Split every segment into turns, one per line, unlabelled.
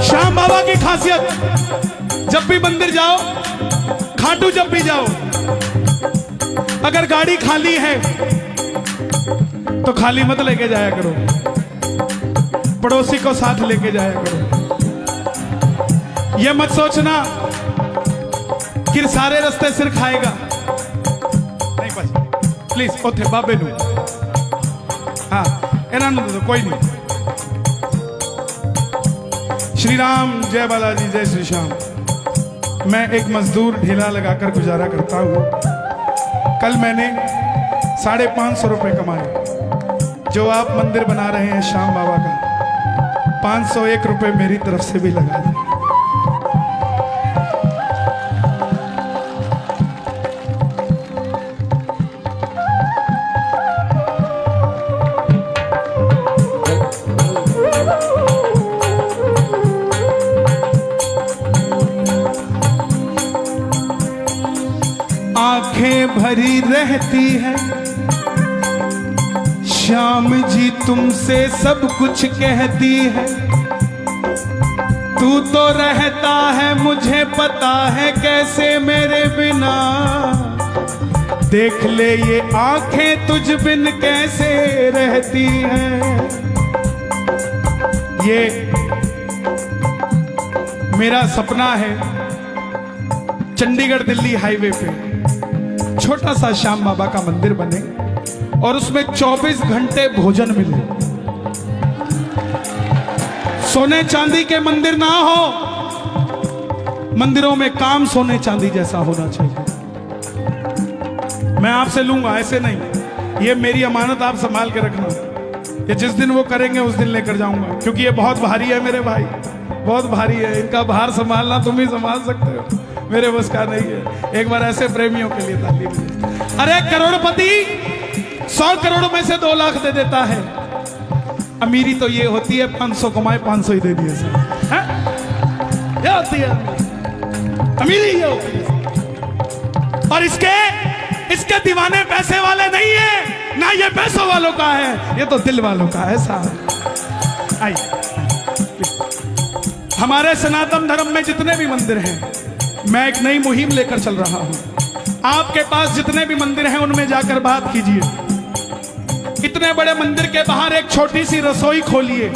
श्याम बाबा की खासियत, जब भी मंदिर जाओ, खाटू जब भी जाओ, अगर गाड़ी खाली है तो खाली मत लेके जाया करो, पड़ोसी को साथ लेके जाया करो। ये मत सोचना कि सारे रास्ते सिर खाएगा, नहीं बस प्लीज ओथे बाबे नू, हाँ इन्होंने तो कोई नहीं। श्री राम, जय बालाजी, जय श्री श्याम। मैं एक मजदूर ढीला लगाकर गुजारा करता हूँ। कल मैंने 550 रुपये कमाए। जो आप मंदिर बना रहे हैं श्याम बाबा का, 501 रुपये मेरी तरफ से भी लगा दें। आंखें भरी रहती है श्याम जी तुमसे सब कुछ कहती है, तू तो रहता है मुझे पता है कैसे मेरे बिना, देख ले ये आंखें तुझ बिन कैसे रहती हैं। ये मेरा सपना है, चंडीगढ़ दिल्ली हाईवे पे छोटा सा श्याम बाबा का मंदिर बने और उसमें 24 घंटे भोजन मिले। सोने चांदी के मंदिर ना हो, मंदिरों में काम सोने चांदी जैसा होना चाहिए। मैं आपसे लूंगा, ऐसे नहीं, ये मेरी अमानत आप संभाल के रखना। ये जिस दिन वो करेंगे उस दिन लेकर जाऊंगा, क्योंकि ये बहुत भारी है मेरे भाई, बहुत भारी है। इनका भार संभालना तुम ही संभाल सकते हो, मेरे बस का नहीं है। एक बार ऐसे प्रेमियों के लिए ताली बजाइए। अरे करोड़पति 100 करोड़ में से 2 लाख दे देता है। अमीरी तो ये होती है 500 कमाए 500 ही दे दिए सर, ये होती है अमीरी, ये होती है। और इसके दीवाने पैसे वाले नहीं है ना, ये पैसों वालों का है, ये तो दिल वालों का है साहब। आइए, हमारे सनातन धर्म में जितने भी मंदिर हैं, मैं एक नई मुहिम लेकर चल रहा हूं। आपके पास जितने भी मंदिर हैं उनमें जाकर बात कीजिए। इतने बड़े मंदिर के बाहर एक छोटी सी रसोई खोलिए।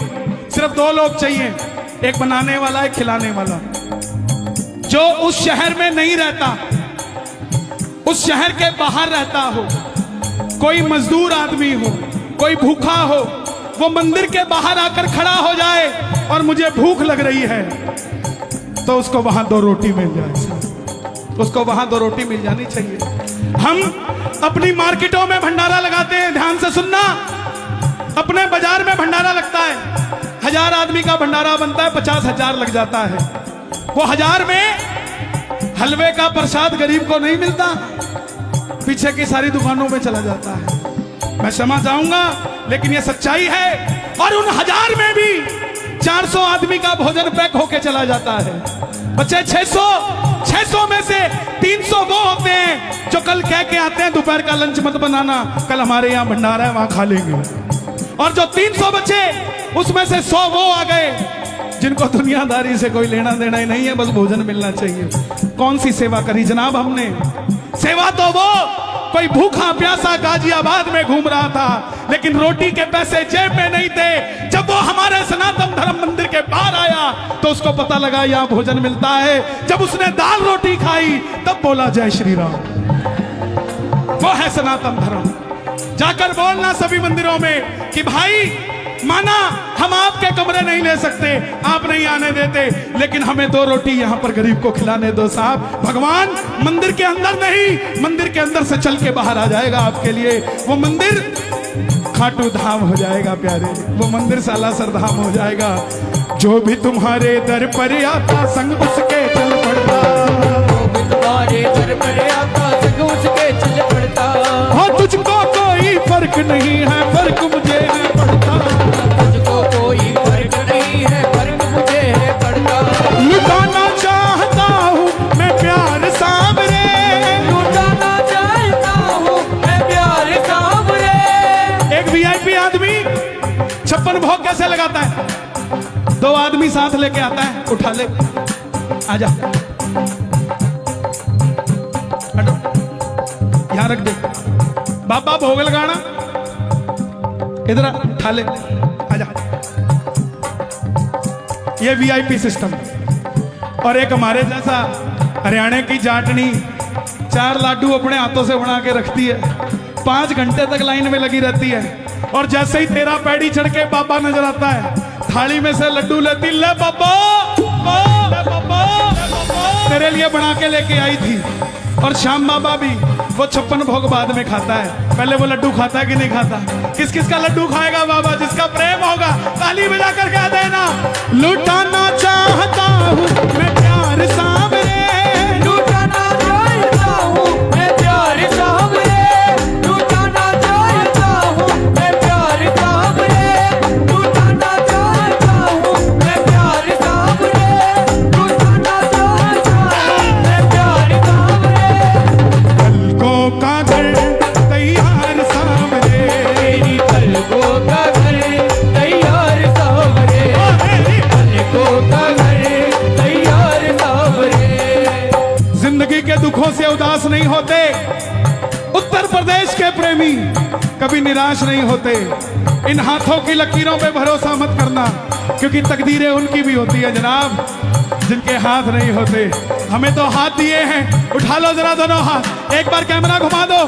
सिर्फ 2 लोग चाहिए, एक बनाने वाला, एक खिलाने वाला। जो उस शहर में नहीं रहता, उस शहर के बाहर रहता हो, कोई मजदूर आदमी हो, कोई भूखा हो, वो मंदिर के बाहर आकर खड़ा हो जाए और मुझे भूख लग रही है, तो उसको वहां 2 रोटी मिल जाए, उसको वहां 2 रोटी मिल जानी चाहिए। हम अपनी मार्केटों में भंडारा लगाते हैं, ध्यान से सुनना। अपने बाजार में भंडारा लगता है, 1000 आदमी का भंडारा बनता है, 50,000 लग जाता है। वो 1000 में हलवे का प्रसाद गरीब को नहीं मिलता, पीछे की सारी दुकानों में चला जाता है। मैं क्षमा चाहूंगा, लेकिन ये सच्चाई है। और उन 1000 में भी 400 आदमी का भोजन पैक होके चला जाता है। बच्चे 600 में से 300 वो होते हैं जो कल कह के आते हैं दोपहर का लंच मत बनाना, कल हमारे यहाँ भंडारा है वहां खा लेंगे। और जो 300 बचे, उसमें से 100 वो आ गए जिनको दुनियादारी से कोई लेना देना ही नहीं है, बस भोजन मिलना चाहिए। कौन सी सेवा करी जनाब हमने? सेवा तो वो कोई भूखा प्यासा गाजियाबाद में घूम रहा था, लेकिन रोटी के पैसे जेब में नहीं थे। जब वो हमारे सनातन धर्म मंदिर के बाहर आया तो उसको पता लगा यहाँ भोजन मिलता है। जब उसने दाल रोटी खाई तब बोला जय श्री राम। वो है सनातन धर्म। जाकर बोलना सभी मंदिरों में कि भाई माना हम आपके कमरे नहीं ले सकते, आप नहीं आने देते, लेकिन हमें 2 रोटी यहाँ पर गरीब को खिलाने दो साहब। भगवान मंदिर के अंदर नहीं, मंदिर के अंदर से चल के बाहर आ जाएगा आपके लिए। वो मंदिर खाटू धाम हो जाएगा प्यारे, वो मंदिर सालासर धाम हो जाएगा। जो भी तुम्हारे दर पर आता संग उसके चल पड़ता, जो भी तुम्हारे दर पर आता संग उसके चल पड़ता। हाँ तुझको कोई फर्क नहीं है, फर्क मुझे है पड़ता। तुझको कोई फर्क नहीं है, फर्क मुझे है पड़ता। लुटाना चाहता हूँ मैं प्यार सांवरे, लुटाना चाहता हूँ मैं प्यार सांवरे। एक VIP आदमी 56 भोग कैसे लगाता है? 2 आदमी साथ लेके आता है, उठा ले, आजा, हटो, यहां रख दे। बाबा भोग लगाना, इधर उठा ले, आजा। ये वीआईपी सिस्टम। और एक हमारे जैसा हरियाणा की जाटनी 4 लाडू अपने हाथों से बना के रखती है, 5 घंटे तक लाइन में लगी रहती है। और जैसे ही तेरा पैड़ी चढ़ के बाबा नजर आता है, थाली में से लड्डू लेती, ले बाबा, ले बाबा, तेरे लिए बना के लेके आई थी। और श्याम बाबा भी वो 56 भोग बाद में खाता है, पहले वो लड्डू खाता है कि नहीं खाता? किस किस का लड्डू खाएगा बाबा? जिसका प्रेम होगा ताली बजा कर कह देना, लुटाना चाहता हूँ मैं प्यार सामने,
लुटाना चाहता हूँ मैं प्यार सामने, लुटाना चाहता हूँ मैं प्यार सामने, लुटाना चाहता हूँ मैं प्यार सामने, लुटाना चाहता हूँ मैं प्यार सामने।
पलकों का घर तैयार सामने,
मेरी पलकों का घर तैयार सामने, पलकों का घर तैयार सामने।
जिंदगी के दुखों से उदास नहीं होते, उत्तर प्रदेश के प्रेमी कभी निराश नहीं होते। इन हाथों की लकीरों पे भरोसा मत करना, क्योंकि तकदीरें उनकी भी होती है जनाब, जिनके हाथ नहीं होते। हमें तो हाथ दिए हैं, उठा लो जरा दोनों हाथ, एक बार कैमरा घुमा दो।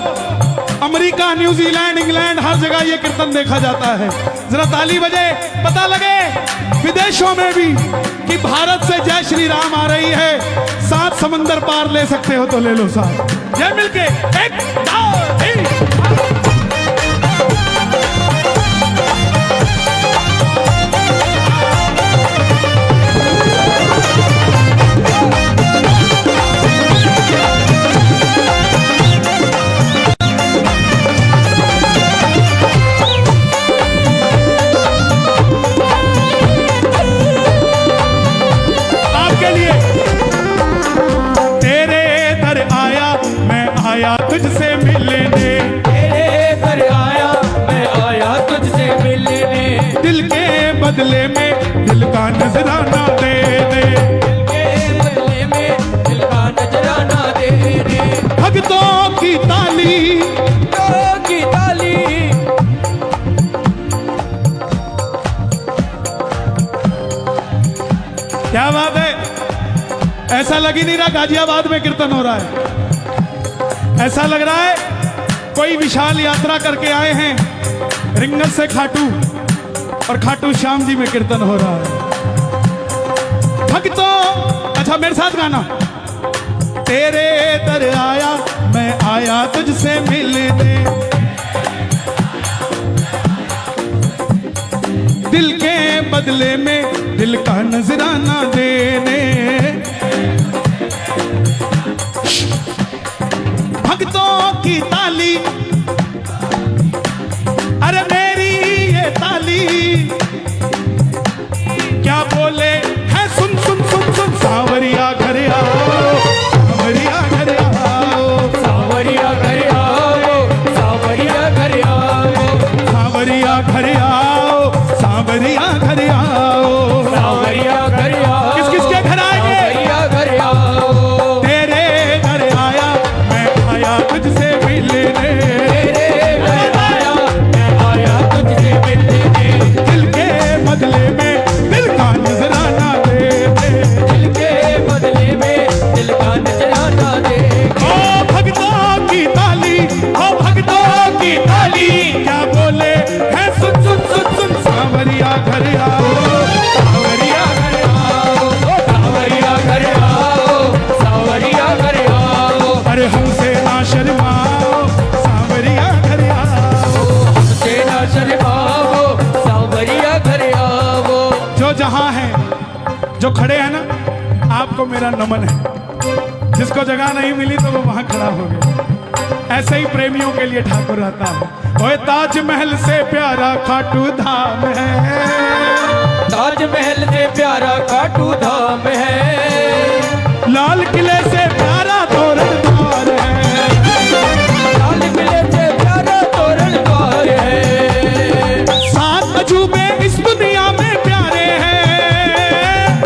अमेरिका, न्यूजीलैंड, इंग्लैंड, हर जगह ये कीर्तन देखा जाता है। जरा ताली बजे, पता लगे विदेशों में भी कि भारत से जय श्री राम आ रही है। 7 समंदर पार ले सकते हो तो ले लो साथ, जय मिलके 1 2 3। तुझसे मिलने,
तेरे घर आया मैं आया तुझसे मिलने,
दिल के बदले में दिल का नजराना दे दे,
दिल के बदले में दिल का नजराना दे दे।
भक्तों की ताली,
भक्तों की ताली,
क्या बात है। ऐसा लग ही नहीं रहा गाजियाबाद में कीर्तन हो रहा है, ऐसा लग रहा है कोई विशाल यात्रा करके आए हैं रिंगत से खाटू, और खाटू श्याम जी में कीर्तन हो रहा है। भक्तों, अच्छा मेरे साथ गाना, तेरे दर आया मैं आया तुझसे मिलने, दिल के बदले में दिल का नजराना देने, भक्तों की ताली, अरे मेरी ये ताली क्या बोले है, सुन सुन सुन सुन, सावरिया घर आओ, सावरिया घर आओ,
सावरिया घर आओ, सावरिया घर आओ,
सावरिया घर आओ, सावरिया घर आओ,
सावरिया घर आओ।
किस किस के घर आएंगे?
सावरिया घर आओ,
तेरे घर आया मैं आया तुझसे मिलने,
तेरे घर आया मैं आया तुझसे मिलने,
दिल के बदले में दिल का नजराना दे दे,
दिल के बदले में दिल का नजराना दे।
ओ भक्तों की ताली, ओ भक्तों की ताली क्या बोले है, सुन सुन सुन सुन, सावरिया घर आओ, सावरिया घर आओ,
सावरिया घर आओ, सावरिया घर आओ,
अरे हमसे ना शर्माओ, सावरिया घर आओ,
हमसे ना शर्माओ, सावरिया घर आओ।
जो जहां है, जो खड़े हैं ना, आपको मेरा नमन है। जिसको जगह नहीं मिली तो वो वहां खड़ा हो गया। ऐसे ही प्रेमियों के लिए ठाकुर रहता है। ओए ताजमहल से प्यारा खाटू धाम है,
ताजमहल से प्यारा खाटू धाम है,
लाल किले से प्यारा तोरण द्वार है,
लाल किले से प्यारा तोरण द्वार है,
7 अजूबे इस दुनिया में प्यारे हैं,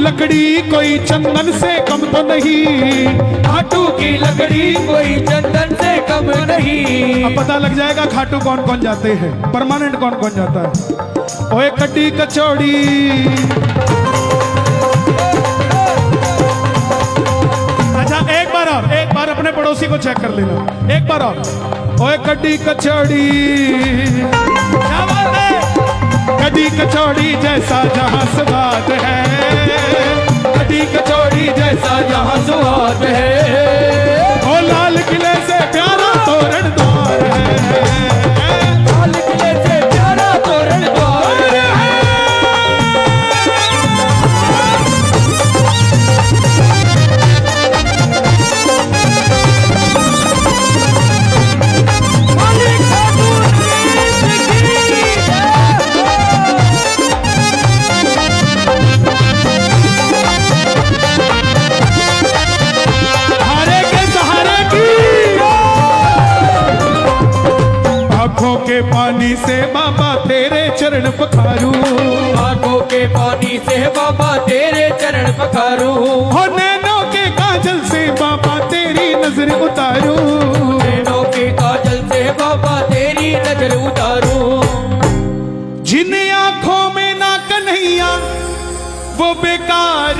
लकड़ी कोई चंदन से कम तो नहीं,
खाटू की लकड़ी कोई चंदन से कम नहीं।
अब पता लग जाएगा खाटू कौन कौन जाते हैं, परमानेंट कौन कौन जाता है। ओए कटी कचौड़ी, अच्छा एक बार अपने पड़ोसी को चेक कर लेना, एक बार और। ओए कटी कचौड़ी, क्या बात है, कटी कचौड़ी जैसा जहां स्वाद है,
कटी कचौड़ी जैसा जहां स्वाद है।
ओ लाल किले से प्यारा तोरण द्वार है,
लाल किले से प्यारा तोरण द्वार है।
आंखों के पानी से बाबा तेरे चरण पखारू,
आंखों के पानी से बाबा तेरे चरण पखारू।
हो नैनों के काजल से बाबा तेरी नजर उतारू,
नैनों के काजल से बाबा तेरी नजर उतारू।
जिन आंखों में ना कन्हैया वो बेकार।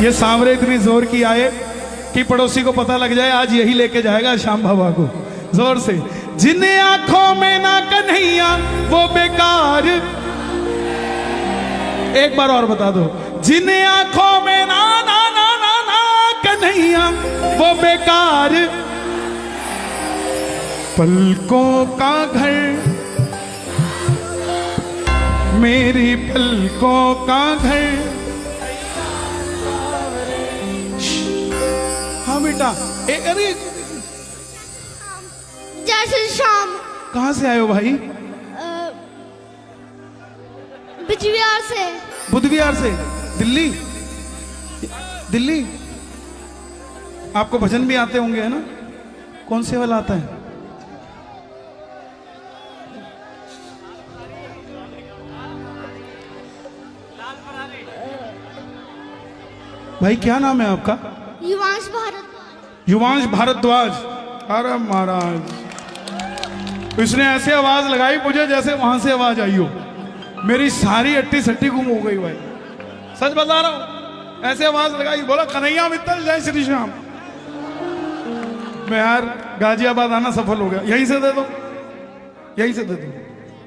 ये सांवरे इतनी जोर की आए कि पड़ोसी को पता लग जाए आज यही लेके जाएगा श्याम बाबा को, जोर से। जिन आंखों में ना कन्हैया वो बेकार, एक बार और बता दो। जिन आंखों में ना ना ना ना ना कन्हैया वो बेकार, पलकों का घर मेरी पलकों का घर। हाँ बेटा, अरे
जय श्री श्याम।
कहाँ से आए हो भाई?
बिजबिहार से।
बुधविहार से? दिल्ली? दिल्ली? आपको भजन भी आते होंगे है ना? कौन से वाला आता है? भाई क्या नाम है आपका?
युवांश भारद्वाज।
युवांश भारद्वाज। अरे महाराज, इसने ऐसे आवाज लगाई मुझे जैसे वहां से आवाज आई हो। मेरी सारी अट्टी सट्टी गुम हो गई भाई, सच बता रहा हूं। ऐसे आवाज लगाई, बोला कन्हैया मित्तल जय श्री श्याम। मैं यार गाजियाबाद आना सफल हो गया। यहीं से दे दो, यहीं से दे दो,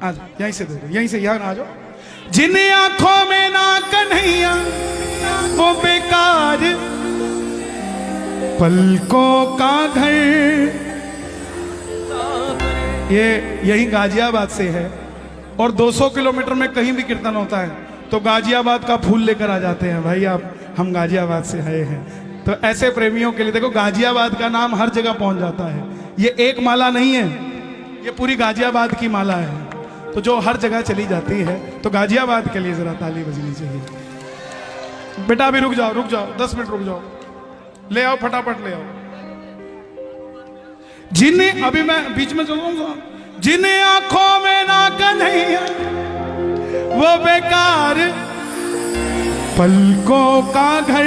आ जाओ, यहीं से दे दो, यहीं से यहाँ आ जाओ। जिन आंखों में ना कन्हैया वो बेकार, पलकों का घर। ये यही गाजियाबाद से है और 200 किलोमीटर में कहीं भी कीर्तन होता है तो गाजियाबाद का फूल लेकर आ जाते हैं। भाई आप, हम गाजियाबाद से आए हैं। तो ऐसे प्रेमियों के लिए देखो, गाजियाबाद का नाम हर जगह पहुंच जाता है। ये एक माला नहीं है, ये पूरी गाजियाबाद की माला है, तो जो हर जगह चली जाती है। तो गाजियाबाद के लिए जरा ताली बजनी चाहिए। बेटा अभी रुक जाओ 10 मिनट रुक जाओ, ले आओ फटाफट ले आओ। जिन्हें अभी मैं बीच में चलूंगा, जिन्हें आंखों में ना कन्हैया वो बेकार, पलकों का घर।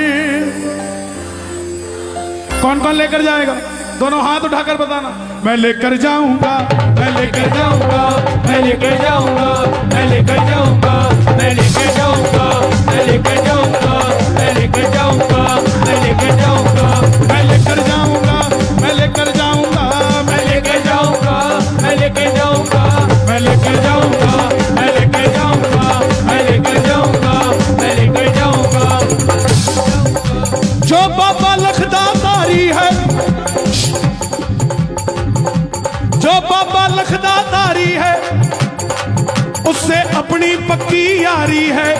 कौन कौन लेकर जाएगा? दोनों हाथ उठाकर बताना। मैं लेकर जाऊंगा, मैं लेकर जाऊंगा,
मैं लेकर जाऊंगा, मैं लेकर जाऊंगा, मैं लेकर जाऊंगा, मैं लेकर जाऊंगा, मैं लेकर जाऊंगा, मैं लेकर जाऊंगा,
मैं लेकर जाऊंगा, मैं लेकर जाऊंगा,
मैं लेकर जाऊंगा, मैं लेकर जाऊंगा, मैं लेकर जाऊंगा, मैं लेकर जाऊंगा, मैं लेकर जाऊंगा, मैं लेकर जाऊंगा।
जो बाबा लखदातारी है, जो बाबा लखदातारी है, उससे अपनी पक्की यारी है।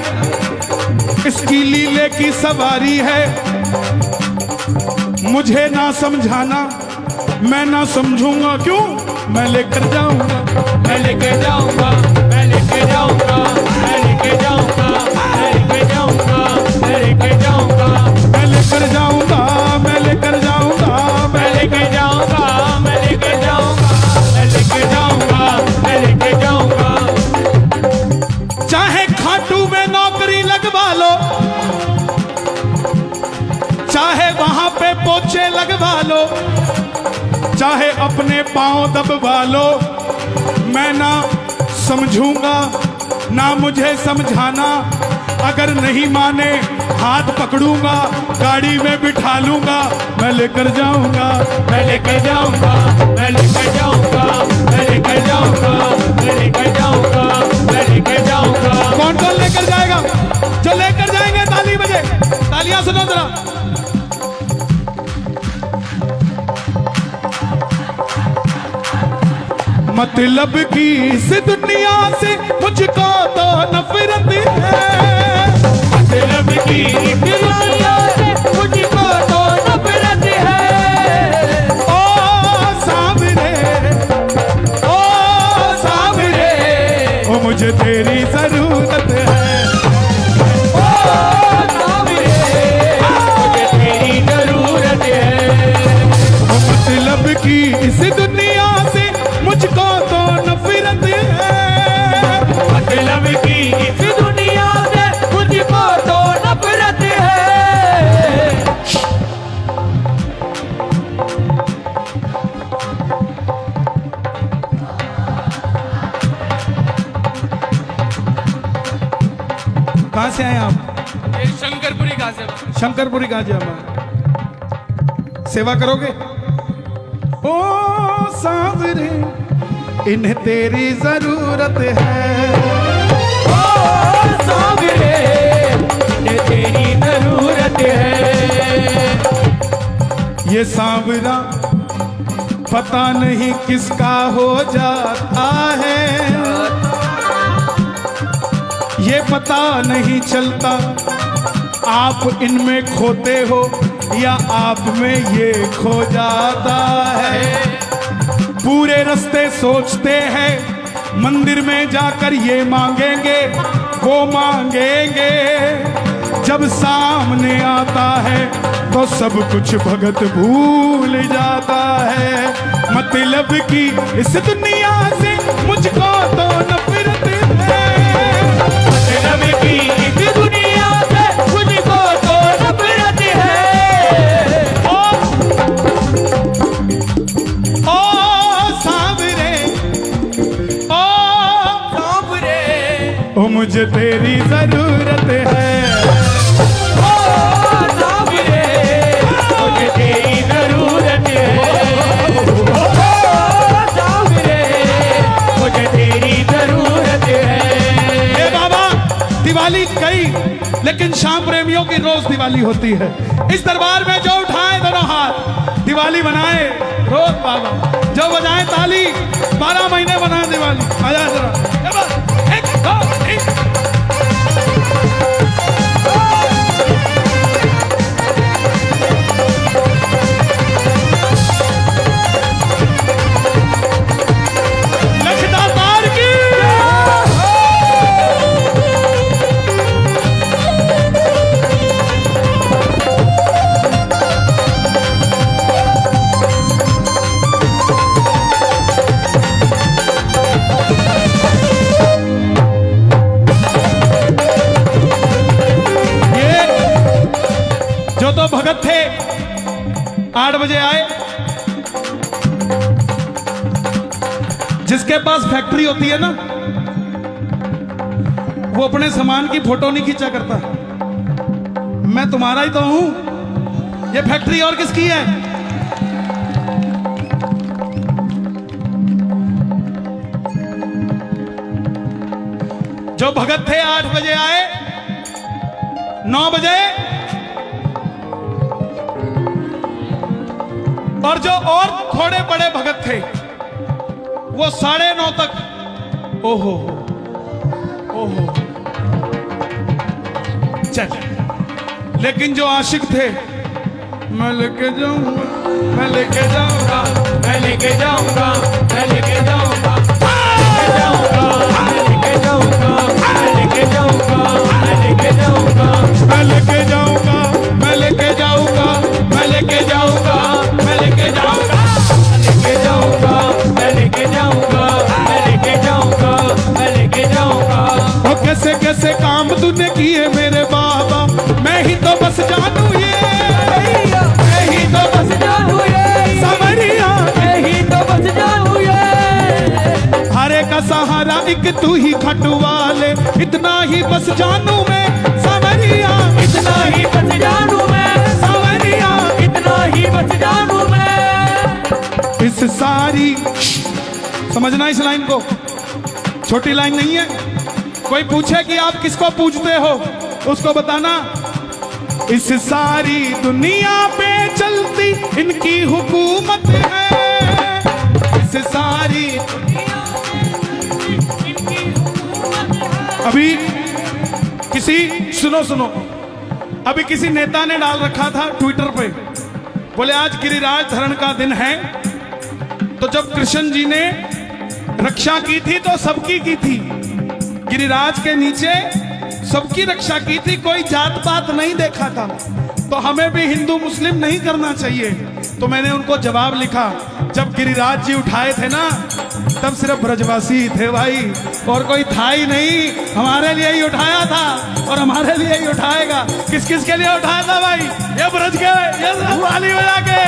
इसकी लीले की सवारी है, मुझे ना समझाना, मैं ना समझूंगा। क्यों? मैं लेकर जाऊंगा,
मैं लेकर जाऊंगा, मैं लेकर जाऊंगा, मैं लेकर जाऊंगा, मैं लेकर जाऊंगा, मैं लेकर जाऊंगा,
मैं लेकर जाऊंगा, मैं लेकर जाऊंगा,
मैं लेकर जाऊंगा, मैं लेकर जाऊंगा, मैं लेकर जाऊंगा, मैं लेकर जाऊंगा।
चाहे खाटू में नौकरी लगवा लो, चाहे पोछे लगवा लो, चाहे अपने पांव दबवा लो, मैं ना समझूंगा ना मुझे समझाना। अगर नहीं माने हाथ पकड़ूंगा, गाड़ी में बिठा लूंगा, मैं लेकर जाऊंगा,
मैं लेकर जाऊंगा, मैं लेकर जाऊंगा, मैं लेकर जाऊंगा, मैं लेकर जाऊंगा, मैं लेकर जाऊंगा।
कौन कौन लेकर जाएगा? जो लेकर जाएंगे ताली बजे, तालियां सुनो जरा। मतलब की इस दुनिया से मुझको तो नफरत है,
मतलब की इस दुनिया से मुझको तो नफरत है।
ओ सामने, ओ सामने, ओ मुझे तेरी जरूरत है।
ओ सामने, मुझे तेरी जरूरत है।
ओ मतलब की इस दुनिया से मुझको तो नफरत है,
मतलब की इस दुनिया से मुझको तो नफरत है।
कहाँ से आए आप?
ये शंकरपुरी गाजियाबाद।
शंकरपुरी गाजियाबाद। सेवा करोगे? ओ सावरे, इन्हें तेरी जरूरत है।
ओ सावरे, इन्हें तेरी जरूरत है।
ये सांवरा पता नहीं किसका हो जाता है, ये पता नहीं चलता आप इनमें खोते हो या आप में ये खो जाता है। पूरे रास्ते सोचते हैं मंदिर में जाकर ये मांगेंगे वो मांगेंगे, जब सामने आता है तो सब कुछ भगत भूल जाता है। मतलब की इस दुनिया से मुझको तो नफरत है,
मतलब की इस दुनिया से मुझको तो नफरत है।
ओ सावरे, ओ
सावरे,
ओ मुझे तेरी जरूरत है।
ओ सावरे, मुझे तेरी जरूरत है। ओ सावरे, मुझे तेरी जरूरत है।
ए बाबा, दिवाली गई लेकिन शाम प्रेमियों की रोज दिवाली होती है। इस दरबार में जो उठाए दोनों हाथ, दिवाली बनाए रोज बाबा, जो बजाए ताली, 12 महीने बनाए दिवाली। आजा जरा, ए बस, 1 2 3। लखदातार की जो तो भगत थे 8 बजे आए, जिसके पास फैक्ट्री होती है ना, वो अपने सामान की फोटो नहीं खींचा करता। मैं तुम्हारा ही तो हूं, ये फैक्ट्री और किसकी है? जो भगत थे 8 बजे आए, 9 बजे, और जो और थोड़े बड़े भगत थे वो 9:30 तक। ओहो ओहो, चल। लेकिन जो आशिक थे, मैं लेके जाऊंगा, मैं लेके जाऊंगा,
मैं लेके जाऊंगा, मैं लेके जाऊंगा, मैं लेके जाऊंगा, मैं लेके जाऊंगा, मैं लेके जाऊंगा,
मैं लेके जाऊंगा, मैं लेके जाऊंगा, मैं लेके जाऊंगा, मैं लेके जाऊंगा,
लेके जाऊंगा, मैं लेके जाऊंगा, मैं लेके जाऊंगा, मैं लेके जाऊंगा।
वो कैसे कैसे काम तूने किए मेरे बाबा, मैं ही तो बस जानू ये, मैं ही एक तू ही खटवाले, इतना ही बस जानू मैं सावरिया,
इतना ही बस जानू मैं सावरिया, इतना ही बस जानू मैं।
इस सारी, समझना इस लाइन को, छोटी लाइन नहीं है। कोई पूछे कि आप किसको पूजते हो, उसको बताना इस सारी दुनिया पे चलती इनकी हुकूमत है, इस सारी दुनिया पे इनकी हुकूमत है। अभी किसी, सुनो, अभी किसी नेता ने डाल रखा था ट्विटर पे, बोले आज गिरिराज धरण का दिन है, तो जब कृष्ण जी ने रक्षा की थी तो सबकी की थी, गिरिराज के नीचे सबकी रक्षा की थी, कोई जात पात नहीं देखा था, तो हमें भी हिंदू मुस्लिम नहीं करना चाहिए। तो मैंने उनको जवाब लिखा, जब गिरिराज जी उठाए थे ना तब सिर्फ ब्रजवासी थे भाई, और कोई था ही नहीं, हमारे लिए ही उठाया था और हमारे लिए ही उठाएगा। किस किस के लिए उठाया था भाई? ये ब्रज के, ये वाली बजा के।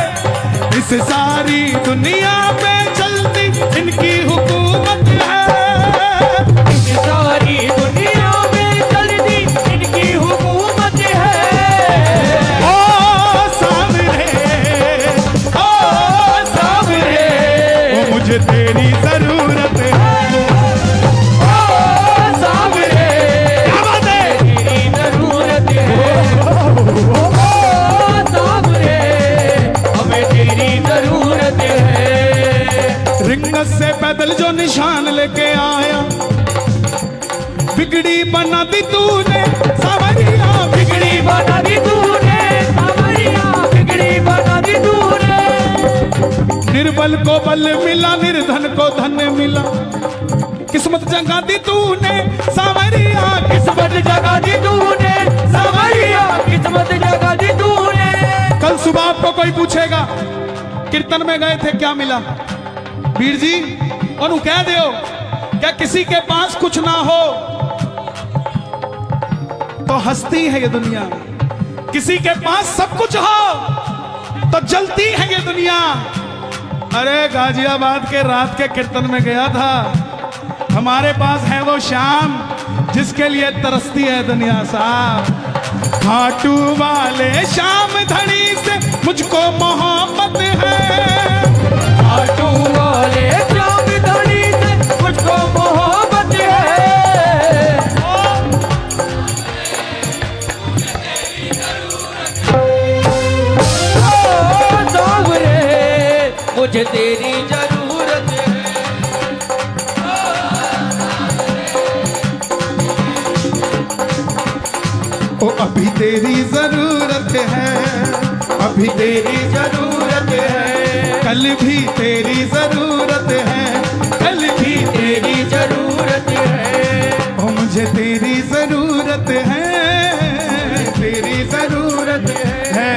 इस सारी दुनिया पे चलती इनकी हुकूमत है,
इस सारी दुनिया में चलती इनकी हुकूमत है।
ओ सावरे, ओ सावरे, ओ मुझे तेरी जरूरत है,
ओ सावरे,
क्या बात है?
तेरी जरूरत है, ओ सावरे, हमें तेरी जरूरत है।
रिंगत से पैदल जो निशान लेके आया, बिगड़ी बना दी तूने सावरिया,
बिगड़ी बना दी तूने सावरिया, बिगड़ी बना दी तूने।
निर्बल को बल मिला, निर्धन को धन मिला, किस्मत जगा दी तूने सावरिया,
किस्मत जगा दी तूने सावरिया, किस्मत जगा दी तूने।
कल सुबह आपको कोई पूछेगा कीर्तन में गए थे क्या मिला, वीर जी और कह दो क्या किसी के पास कुछ ना हो तो हंसती है ये दुनिया, किसी के पास सब कुछ हो तो जलती है ये दुनिया। अरे गाजियाबाद के रात के कीर्तन में गया था, हमारे पास है वो शाम जिसके लिए तरसती है दुनिया साहब। खाटू वाले शाम धड़ी से मुझको मोहब्बत है,
खाटू वाले शाम धड़ी से मुझको मोहब्बत है। ओ सावरे, मुझे तेरी जरूरत है।
ओ अभी तेरी जरूरत है, अभी तेरी जरूरत है, कल भी तेरी जरूरत है, कल भी तेरी जरूरत है, ओ मुझे तेरी जरूरत है, तेरी जरूरत है।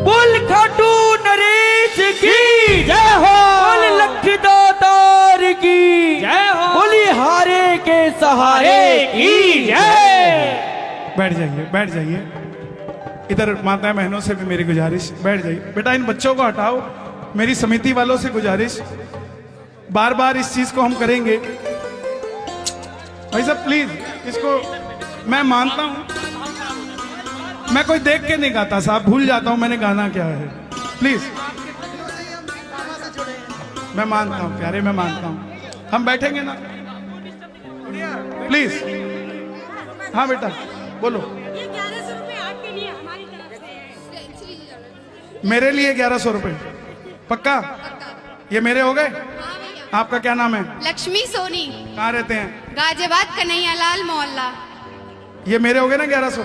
बोल खाटू नरेश की जय हो, बोल लक्ष्मीदातार की जय हो, बोली हारे के सहारे की जय।
बैठ जाइए, बैठ जाइए। इधर माता बहनों से भी मेरी गुजारिश, बैठ जाइए बेटा, इन बच्चों को हटाओ। मेरी समिति वालों से गुजारिश, बार बार इस चीज को हम करेंगे भाई साहब, प्लीज इसको। मैं मानता हूं मैं कोई देख के नहीं गाता साहब, भूल जाता हूं मैंने गाना क्या है, प्लीज। मैं मानता हूं प्यारे, मैं मानता हूं, हम बैठेंगे ना प्लीज। हाँ बेटा बोलो।
ये 1100 रुपए आपके लिए हमारी तरफ से है।
मेरे लिए 1100 रुपए पक्का? ये मेरे हो गए? आपका क्या नाम है?
लक्ष्मी सोनी,
कहाँ रहते हैं?
गाजियाबाद कन्हैयालाल मोहल्ला।
ये मेरे हो गए ना 1100।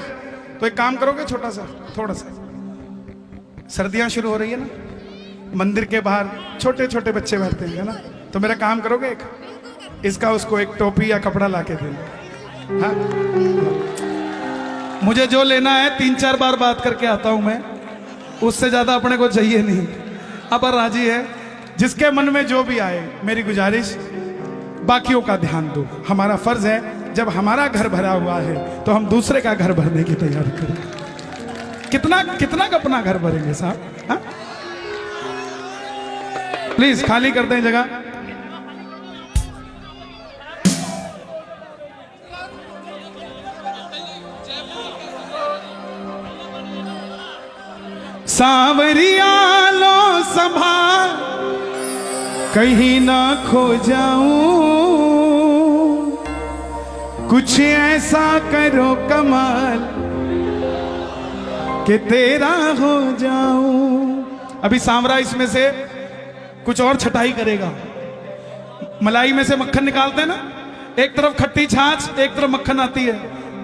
तो एक काम करोगे छोटा सा, थोड़ा सा, सर्दियां शुरू हो रही है ना, मंदिर के बाहर छोटे छोटे बच्चे बैठते हैं ना, तो मेरा काम करोगे एक इसका उसको एक टोपी या कपड़ा ला के देना। हाँ? मुझे जो लेना है 3-4 बार बात करके आता हूं मैं, उससे ज्यादा अपने को चाहिए नहीं। अब राजी है, जिसके मन में जो भी आए, मेरी गुजारिश बाकियों का ध्यान दो। हमारा फर्ज है, जब हमारा घर भरा हुआ है तो हम दूसरे का घर भरने की तैयारी करें। कितना कितना का अपना घर भरेंगे साहब? हाँ? प्लीज खाली कर दें जगह। सांवरिया लो संभाल कहीं ना खो जाऊं, कुछ ऐसा करो कमाल कि तेरा हो जाऊं। अभी सांवरा इसमें से कुछ और छटाई करेगा। मलाई में से मक्खन निकालते हैं ना, एक तरफ खट्टी छाछ एक तरफ मक्खन आती है।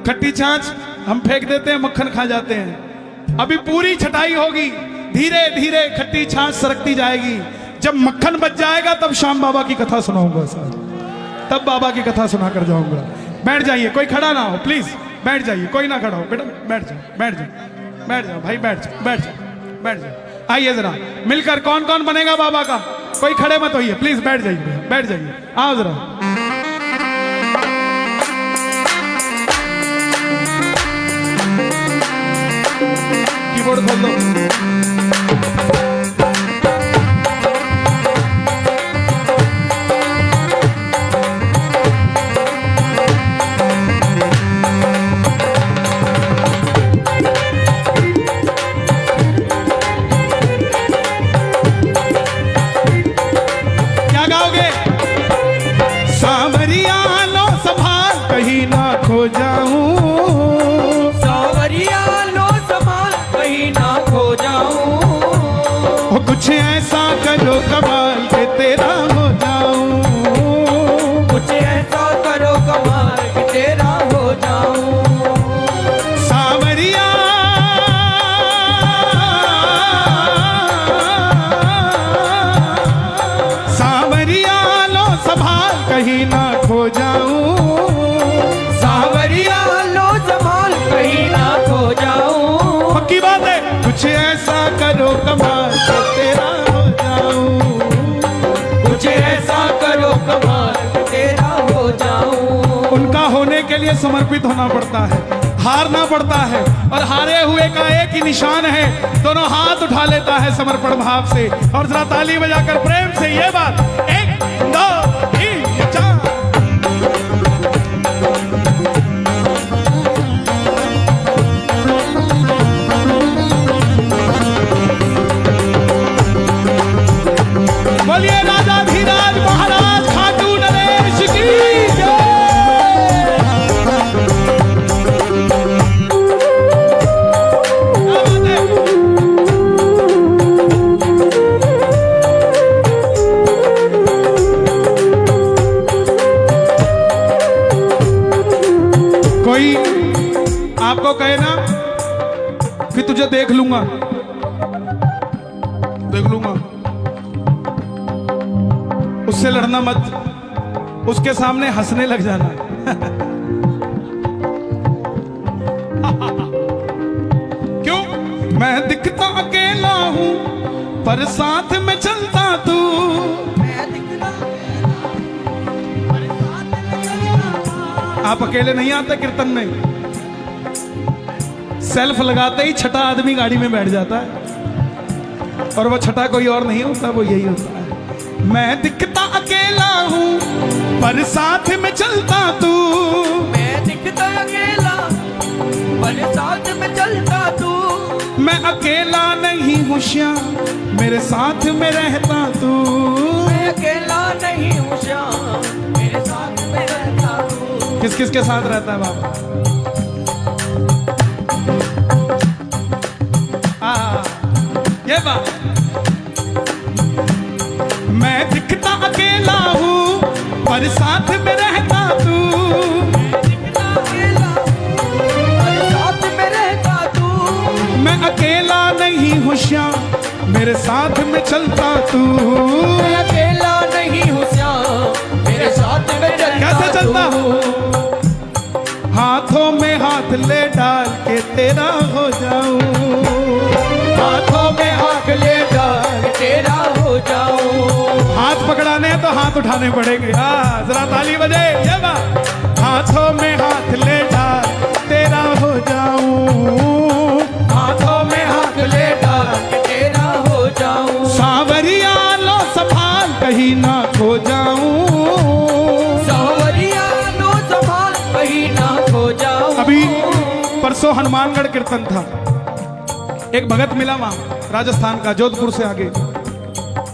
खट्टी छाछ हम फेंक देते हैं, मक्खन खा जाते हैं। अभी पूरी छटाई होगी, धीरे धीरे खट्टी छाछ सरकती जाएगी। जब मक्खन बच जाएगा तब श्याम बाबा की कथा सुनाऊंगा सर, तब बाबा की कथा सुना कर जाऊंगा। बैठ जाइए, कोई खड़ा ना हो प्लीज, बैठ जाइए, कोई ना खड़ा हो बेटा, बैठ जाओ बैठ जाओ बैठ जाओ भाई, बैठ जाओ बैठ जाओ बैठ जाओ। आइए जरा मिलकर कौन कौन बनेगा बाबा का, कोई खड़े मत होइए प्लीज, बैठ जाइए बैठ जाइए, आओ जरा। कीबोर्ड खोल दो। क्या गाओगे? सांवरिया लो संभाल कहीं ना खो जाऊं,
सांवरिया लो संभाल कहीं ना खो जाऊं,
कुछ ऐसा करो कमाल के तेरा हो जाऊं,
कुछ ऐसा करो कमाल कि तेरा हो जाऊं।
सांवरिया सांवरिया लो संभाल कहीं ना खो जाऊं,
सांवरिया लो संभाल कहीं ना खो जाऊं,
पक्की बात है। कुछ ऐसा करो कमाल के तेरा हो जाऊं,
कुछ ऐसा करो कमाल कि तेरा हो जाऊं।
उनका होने के लिए समर्पित होना पड़ता है, हारना पड़ता है, और हारे हुए का एक ही निशान है, दोनों हाथ उठा लेता है समर्पण भाव से। और जरा ताली बजाकर प्रेम से ये बात, 1 2 3 4। बोलिए राजा धीराज महाराज खाटू नरेश की जय। क्या बात है? कोई आपको कहे ना कि तुझे देख लूंगा, देख लूंगा, उससे लड़ना मत, उसके सामने हंसने लग जाना। क्यों? मैं दिखता अकेला हूं पर साथ में चलता तू, आप अकेले नहीं आते कीर्तन में, सेल्फ लगाते ही छठा आदमी गाड़ी में बैठ जाता है, और वो छठा कोई और नहीं होता, वो यही होता है। मैं दिखता अकेला हूं पर साथ में चलता तू,
मैं दिखता अकेला पर साथ में चलता तू,
मैं अकेला नहीं हूँ श्याम मेरे साथ में रहता तू,
मैं अकेला नहीं हूँ श्याम मेरे साथ में रहता तू।
किस किस के साथ रहता है बाबा? ये बात, मैं दिखता अकेला हूँ पर साथ में रहता तू,
साथ में रहता तू,
मैं अकेला नहीं हूँ श्याम मेरे साथ में चलता तू,
मैं अकेला नहीं हूँ श्याम मेरे साथ में चलता।
कैसे चलता हूँ? हाथों में हाथ ले डाल के तेरा हो जाऊं,
हाथों में हाथ ले डाल तेरा हो जाऊं,
हाथ पकड़ाने हैं तो हाथ उठाने पड़ेंगे। हाँ जरा ताली बजे ये बात, हाथों में हाथ ले डाल तेरा हो जाऊं,
हाथों में हाथ ले डाल तेरा हो जाऊं,
सांवरिया लो संभाल खो जाऊं।
सांवरिया नो संभाल कहीं ना खो जाऊं।
अभी परसों हनुमानगढ़ कीर्तन था, एक भगत मिला वहां राजस्थान का, जोधपुर से आगे।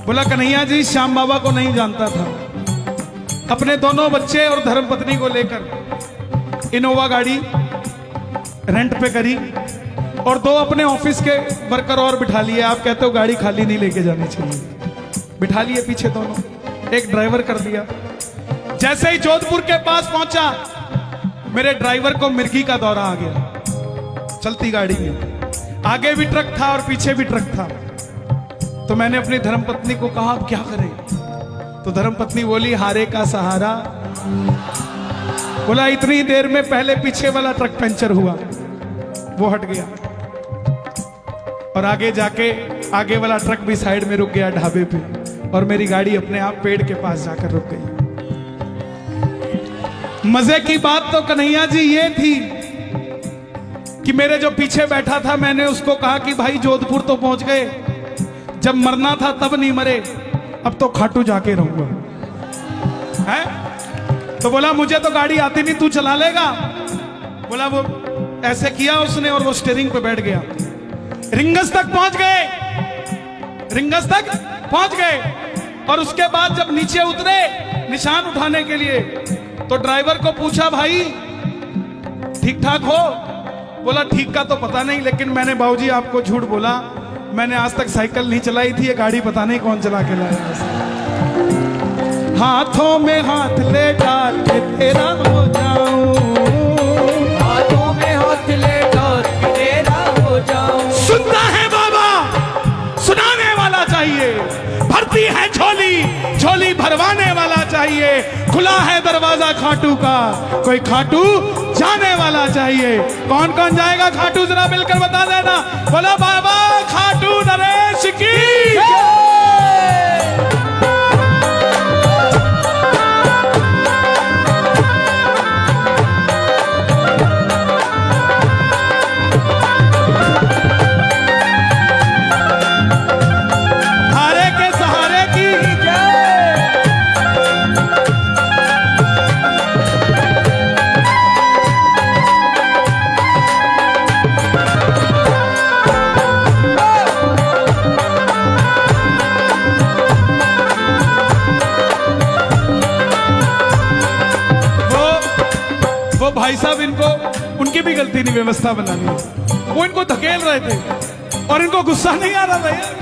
बोला कन्हैया जी श्याम बाबा को नहीं जानता था। अपने दोनों बच्चे और धर्मपत्नी को लेकर इनोवा गाड़ी रेंट पे करी और 2 अपने ऑफिस के वर्कर और बिठा लिए। आप कहते हो गाड़ी खाली नहीं लेके जानी चाहिए, बिठा लिए पीछे दोनों, एक ड्राइवर कर दिया। जैसे ही जोधपुर के पास पहुंचा, मेरे ड्राइवर को मिर्गी का दौरा आ गया। चलती गाड़ी में आगे भी ट्रक था और पीछे भी ट्रक था। तो मैंने अपनी धर्मपत्नी को कहा अब क्या करें? तो धर्मपत्नी बोली हारे का सहारा। बोला इतनी देर में पहले पीछे वाला ट्रक पंचर हुआ, वो हट गया और आगे जाके आगे वाला ट्रक भी साइड में रुक गया ढाबे पे, और मेरी गाड़ी अपने आप पेड़ के पास जाकर रुक गई। मजे की बात तो कन्हैया जी ये थी कि मेरे जो पीछे बैठा था, मैंने उसको कहा कि भाई जोधपुर तो पहुंच गए, जब मरना था तब नहीं मरे, अब तो खाटू जाके रहूंगा है। तो बोला मुझे तो गाड़ी आती नहीं, तू चला लेगा? बोला वो ऐसे किया उसने और वो स्टीयरिंग पे बैठ गया। रिंगस तक पहुंच गए, रिंगस तक पहुंच गए और उसके बाद जब नीचे उतरे निशान उठाने के लिए, तो ड्राइवर को पूछा भाई ठीक ठाक हो? बोला ठीक का तो पता नहीं, लेकिन मैंने बाबूजी आपको झूठ बोला, मैंने आज तक साइकिल नहीं चलाई थी, ये गाड़ी पता नहीं कौन चला के लाया। हाथों में हाथ ले डाल के तेरा हो जाऊं,
हाथों में हाथ ले डाल के तेरा हो जाऊं।
सुनता है बाबा, सुनाने वाला चाहिए, भरती है झोली, झोली भरवाने वाला चाहिए, खुला है दरवाजा खाटू का, कोई खाटू जाने वाला चाहिए। कौन कौन जाएगा खाटू जरा मिलकर बता देना। बोला बाबा खाटू नरेश की भाई साहब, इनको उनकी भी गलती नहीं व्यवस्था बनानी, वो इनको धकेल रहे थे और इनको गुस्सा नहीं आ रहा था यार।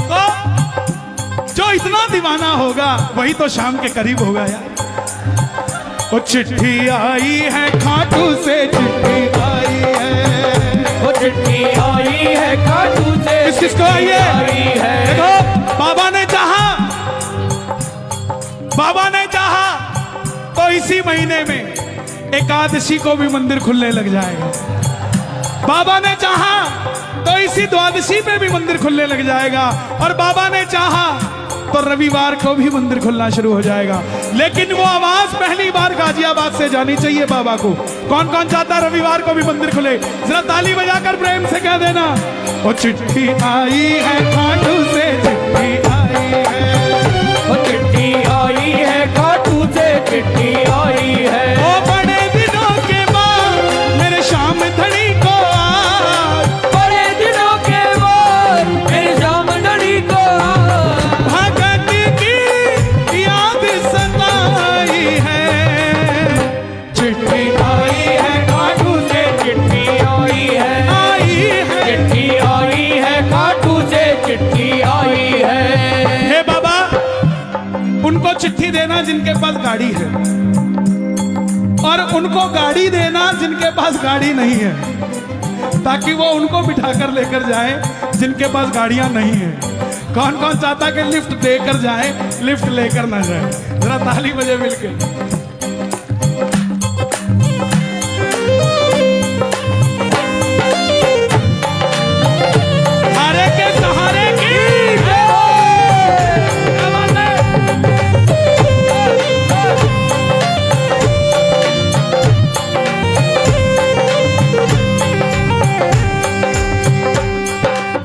तो जो इतना दीवाना होगा वही तो शाम के करीब होगा यार। वो चिट्ठी आई है खाटू से, चिट्ठी आई है,
वो चिट्ठी आई है खाटू से,
किसको आई है? देखो बाबा ने चाहा, बाबा ने चाहा तो इसी महीने में एकादशी को भी मंदिर खुलने लग जाएगा। बाबा ने चाहा तो इसी द्वादशी पे भी मंदिर खुलने लग जाएगा, और बाबा ने चाहा तो रविवार को भी मंदिर खुलना शुरू हो जाएगा। लेकिन वो आवाज पहली बार गाजियाबाद से जानी चाहिए बाबा को। कौन कौन चाहता है रविवार को भी मंदिर खुले? जरा ताली बजाकर प्रेम से कह देना, वो चिट्ठी आई है खाटू से, चिट्ठी आई है,
वो चिट्ठी आई है खाटू से, चिट्ठी आई है।
ओ बड़े दिनों के बाद मेरे शाम धड़ी को आ,
बड़े दिनों के बाद मेरे शाम धड़ी को
भगत की याद सताई है, चिट्ठी आई है खाटू से,
चिट्ठी आई है, चिट्ठी आई है खाटू से, चिट्ठी आई है।
हे बाबा, उनको चिट्ठी देना जिनके पास गाड़ी है, और उनको गाड़ी देना जिनके पास गाड़ी नहीं है, ताकि वो उनको बिठाकर लेकर जाए जिनके पास गाड़ियां नहीं है। कौन कौन चाहता कि लिफ्ट देकर जाए, लिफ्ट लेकर ना जाए? जरा ताली बजे मिलकर। हारे के सहारे की क्या बात है?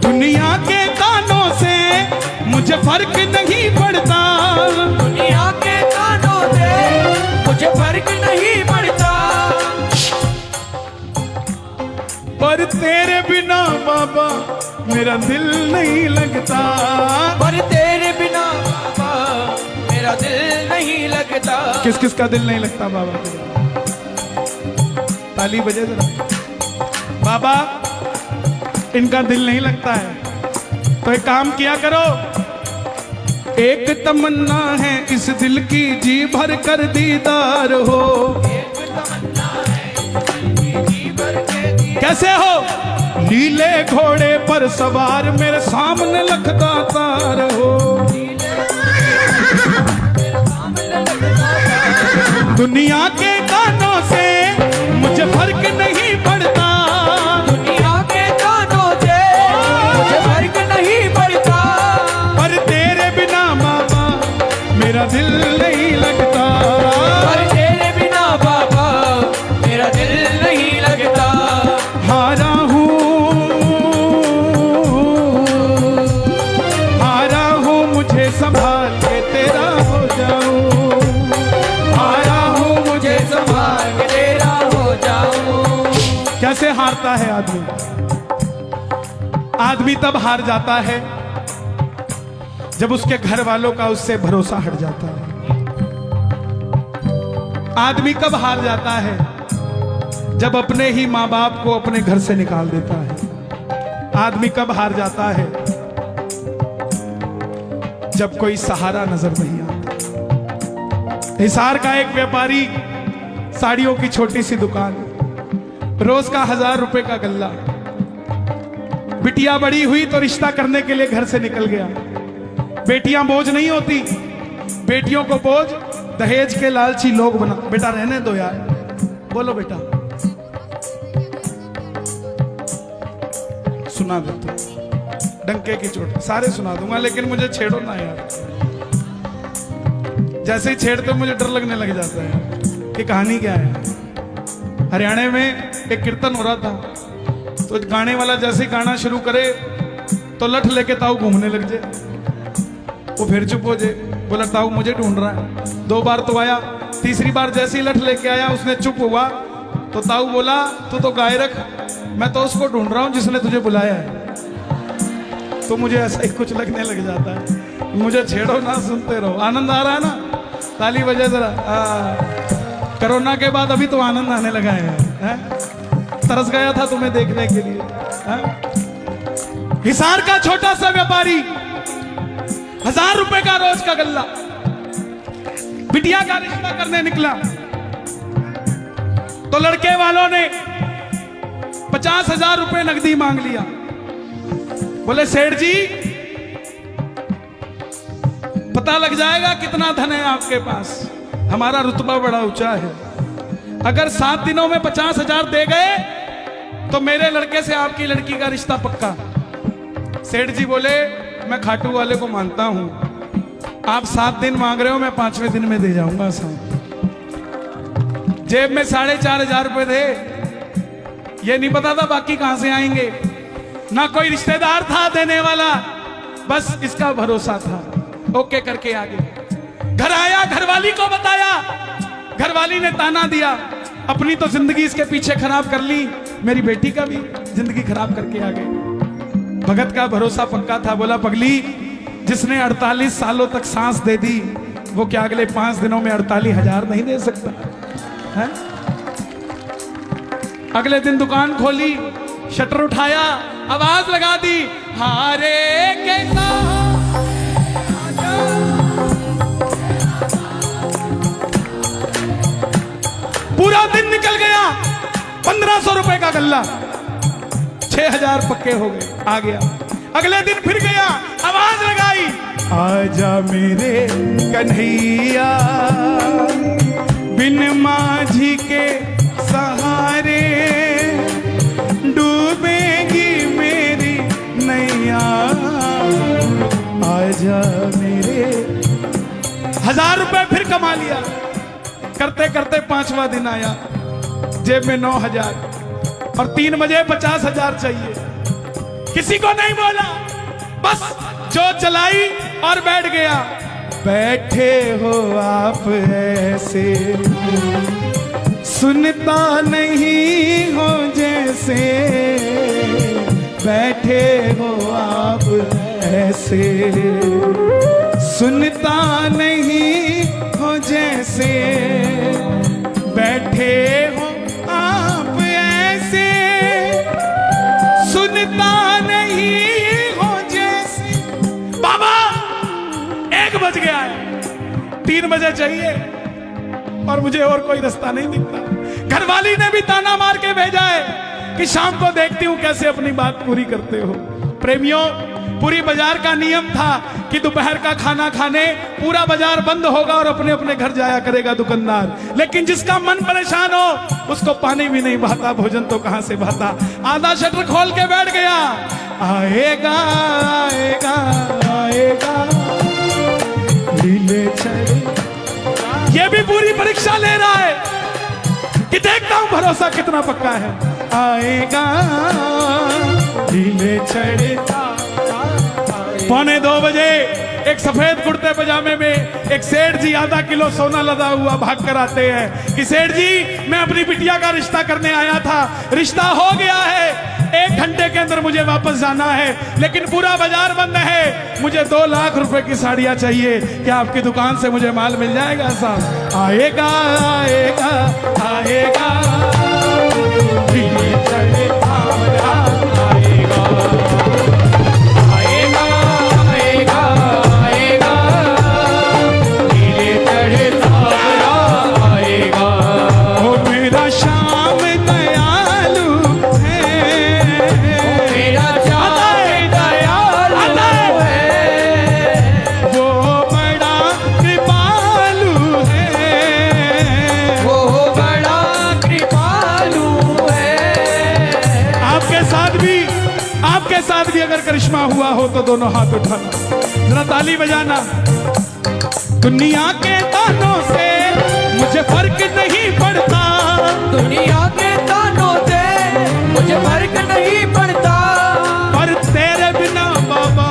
दुनिया के तानों से मुझे फर्क नहीं पड़ता,
मुझे फर्क नहीं पड़ता।
पर तेरे बिना बाबा मेरा दिल नहीं लगता।
पर तेरे बिना बाबा मेरा दिल नहीं लगता।
किस किस का दिल नहीं लगता बाबा? ताली बजे जरा। बाबा इनका दिल नहीं लगता है तो एक काम किया करो, एक तमन्ना है इस दिल की जी भर कर दीदार हो। कैसे हो? नीले घोड़े पर सवार मेरे सामने लखता तार हो। दुनिया के गानों से मुझे फर्क नहीं पड़ता।
दुनिया के गानों से मुझे फर्क नहीं पड़ता।
पर तेरे बिना बाबा मेरा दिल नहीं लगता।
पर तेरे बिना बाबा मेरा दिल नहीं लगता।
हारा हूँ मुझे संभाल के तेरा हो जाऊं।
हारा हूँ मुझे संभाल के तेरा हो जाऊं।
कैसे हारता है आदमी? आदमी तब हार जाता है जब उसके घर वालों का उससे भरोसा हट जाता है। आदमी कब हार जाता है? जब अपने ही माँ बाप को अपने घर से निकाल देता है। आदमी कब हार जाता है? जब कोई सहारा नजर नहीं आता। हिसार का एक व्यापारी, साड़ियों की छोटी सी दुकान, रोज का 1000 रुपए का गल्ला। बिटिया बड़ी हुई तो रिश्ता करने के लिए घर से निकल गया। बेटियां बोझ नहीं होती, बेटियों को बोझ दहेज के लालची लोग बना। बेटा रहने दो यार, बोलो बेटा, सुना दो तो डंके की चोट सारे सुना दूंगा, लेकिन मुझे छेड़ो ना यार। जैसे ही छेड़ते मुझे डर लगने लग जाता है कि कहानी क्या है। हरियाणा में एक कीर्तन हो रहा था, तो गाने वाला जैसे ही गाना शुरू करे तो लठ लेके ताऊ घूमने लग जाए। वो फिर चुप हो जाए, बोला ताऊ मुझे ढूंढ रहा है। 2 बार तो आया, तीसरी बार जैसे ही लठ लेके आया उसने चुप हुआ तो ताऊ बोला तू तो गाय रख, मैं तो उसको ढूंढ रहा हूं जिसने तुझे बुलाया है। तो मुझे ऐसा ही कुछ लगने लग जाता है, मुझे छेड़ो ना, सुनते रहो। आनंद आ रहा है ना? ताली बजे जरा। कोरोना के बाद अभी तो आनंद आने लगा है। तरस गया था तुम्हें देखने के लिए। हिसार का छोटा सा व्यापारी, 1000 रुपए का रोज का गल्ला, बिटिया का रिश्ता करने निकला तो लड़के वालों ने 50,000 रुपए नकदी मांग लिया। बोले सेठ जी पता लग जाएगा कितना धन है आपके पास, हमारा रुतबा बड़ा ऊंचा है। अगर 7 दिनों में 50,000 दे गए तो मेरे लड़के से आपकी लड़की का रिश्ता पक्का। सेठ जी बोले मैं खाटू वाले को मानता हूं, आप 7 दिन मांग रहे हो, मैं 5वें दिन में दे जाऊंगा साहब। जेब में 4,500 रुपए थे, ये नहीं पता था बाकी कहां से आएंगे। ना कोई रिश्तेदार था देने वाला, बस इसका भरोसा था। ओके करके आ गए। घर आया, घरवाली को बताया, घरवाली ने ताना दिया, अपनी तो जिंदगी इसके पीछे खराब कर ली, मेरी बेटी का भी जिंदगी खराब करके आ गए। भगत का भरोसा पक्का था, बोला पगली जिसने 48 सालों तक सांस दे दी वो क्या अगले 5 दिनों में 48,000 नहीं दे सकता है? अगले दिन दुकान खोली, शटर उठाया, आवाज लगा दी, हारे कैसा पूरा दिन निकल गया। 1500 रुपए का गल्ला, 6,000 पक्के हो गए। आ गया अगले दिन फिर गया, आवाज लगाई, आजा मेरे कन्हैया बिन माझी के सहारे डूबेगी मेरी नैया, आजा मेरे। 1000 रुपए फिर कमा लिया। करते करते 5वां दिन आया, जेब में 9,000 और 3 बजे 50,000 चाहिए। किसी को नहीं बोला, बस जो चलाई और बैठ गया। बैठे हो आप ऐसे, सुनता नहीं हो जैसे, बैठे हो आप ऐसे, सुनता नहीं हो जैसे, बैठे हो आप ऐसे, सुनता नहीं हो जैसे। बाबा 1 बज गया है, 3 बजे चाहिए और मुझे और कोई रास्ता नहीं दिखता। घरवाली ने भी ताना मार के भेजा है कि शाम को देखती हूं कैसे अपनी बात पूरी करते हो। प्रेमियों, पूरी बाजार का नियम था कि दोपहर का खाना खाने पूरा बाजार बंद होगा और अपने अपने घर जाया करेगा दुकानदार। लेकिन जिसका मन परेशान हो उसको पानी भी नहीं भाता, भोजन तो कहां से भाता। आधा शटर खोल के बैठ गया, आएगा आएगा आएगा लीले चले। ये भी पूरी परीक्षा ले रहा है कि देखता हूं भरोसा कितना पक्का है। आएगा लीले चढ़ता। 1:45 बजे एक सफेद कुर्ते पजामे में एक सेठ जी आधा किलो सोना लदा हुआ भाग कर आते हैं कि सेठ जी मैं अपनी बिटिया का रिश्ता करने आया था, रिश्ता हो गया है, 1 घंटे के अंदर मुझे वापस जाना है, लेकिन पूरा बाजार बंद है, मुझे 2 लाख रुपए की साड़ियां चाहिए, क्या आपकी दुकान से मुझे माल मिल जाएगा साहब? आएगा आएगा आएगा अगर करिश्मा हुआ हो तो दोनों हाथ उठाना, जरा ताली बजाना। दुनिया के तानों से मुझे फर्क नहीं पड़ता,
दुनिया के तानों से मुझे फर्क नहीं पड़ता,
पर तेरे बिना बाबा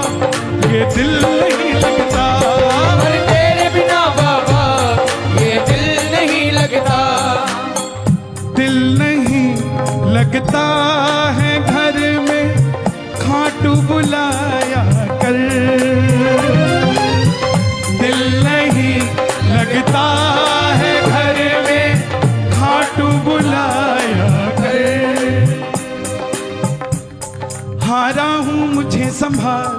ये दिल नहीं लगता,
पर तेरे बिना बाबा ये दिल नहीं लगता,
दिल नहीं लगता है घर में खाटू बुलाया कर, दिल नहीं लगता है घर में खाटू बुलाया कर। हारा हूं मुझे संभाल।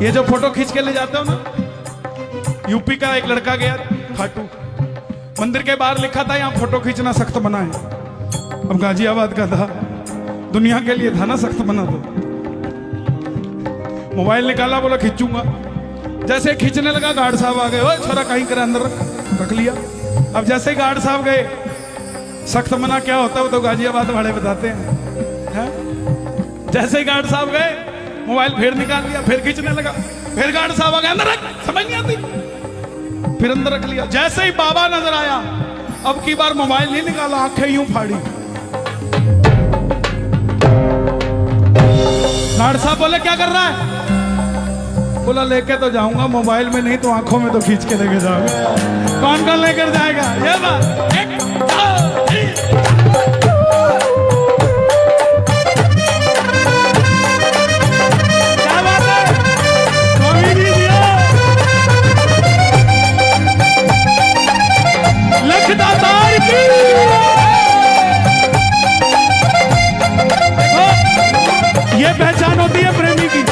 ये जो फोटो खींच के ले जाते हो ना, यूपी का एक लड़का गया खाटू, मंदिर के बाहर लिखा था यहाँ फोटो खींचना सख्त मना है। अब गाजियाबाद का था, दुनिया के लिए था ना सख्त मना, तो मोबाइल निकाला, बोला खींचूंगा। जैसे खींचने लगा गार्ड साहब आ गए, ओए छोरा कहीं कर अंदर रख लिया। अब जैसे गार्ड साहब गए, सख्त मना क्या होता है वो तो गाजियाबाद वाले बताते हैं। जैसे ही गार्ड साहब गए, मोबाइल फिर निकाल लिया, फिर खींचने लगा, फिर गार्ड साहब आ गए, अंदर रख, समझ नहीं आती, फिर अंदर रख लिया। जैसे ही बाबा नजर आया, अब की बार मोबाइल नहीं निकाला, आंखें यूं फाड़ी। गार्ड साहब बोले क्या कर रहा है? बोला लेके तो जाऊंगा, मोबाइल में नहीं तो आंखों में तो खींच के लेके जाऊंगा। कौन कौन लेकर जाएगा? ये बात। 1 2 3 क्या बात है? स्वामी जी लखदातार की। ये पहचान होती है प्रेमी की।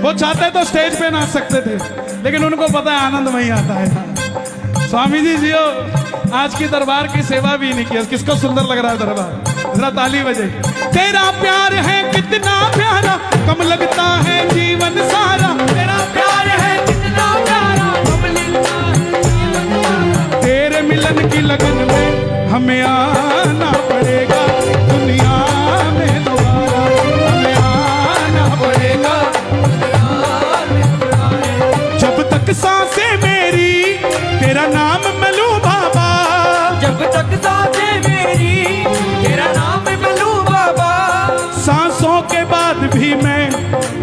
वो चाहते तो स्टेज पे नाच सकते थे, लेकिन उनको पता है आनंद वहीं आता है। स्वामी जी जियो, आज की दरबार की सेवा भी नहीं की। किसको सुंदर लग रहा है दरबार? जरा ताली बजे। तेरा प्यार है कितना प्यारा, कम लगता है जीवन सारा, तेरा प्यार है कितना प्यारा, कम लगता है जीवन सारा। तेरे मिलन की लगन में हमें आना पड़ेगा, दुनिया में दोबारा हमें आना पड़ेगा। जब तक सांसें मेरी तेरा नाम मैं लूं बाबा,
जब तक सांसें मेरी तेरा नाम मैं लूं बाबा,
सांसों के बाद भी मैं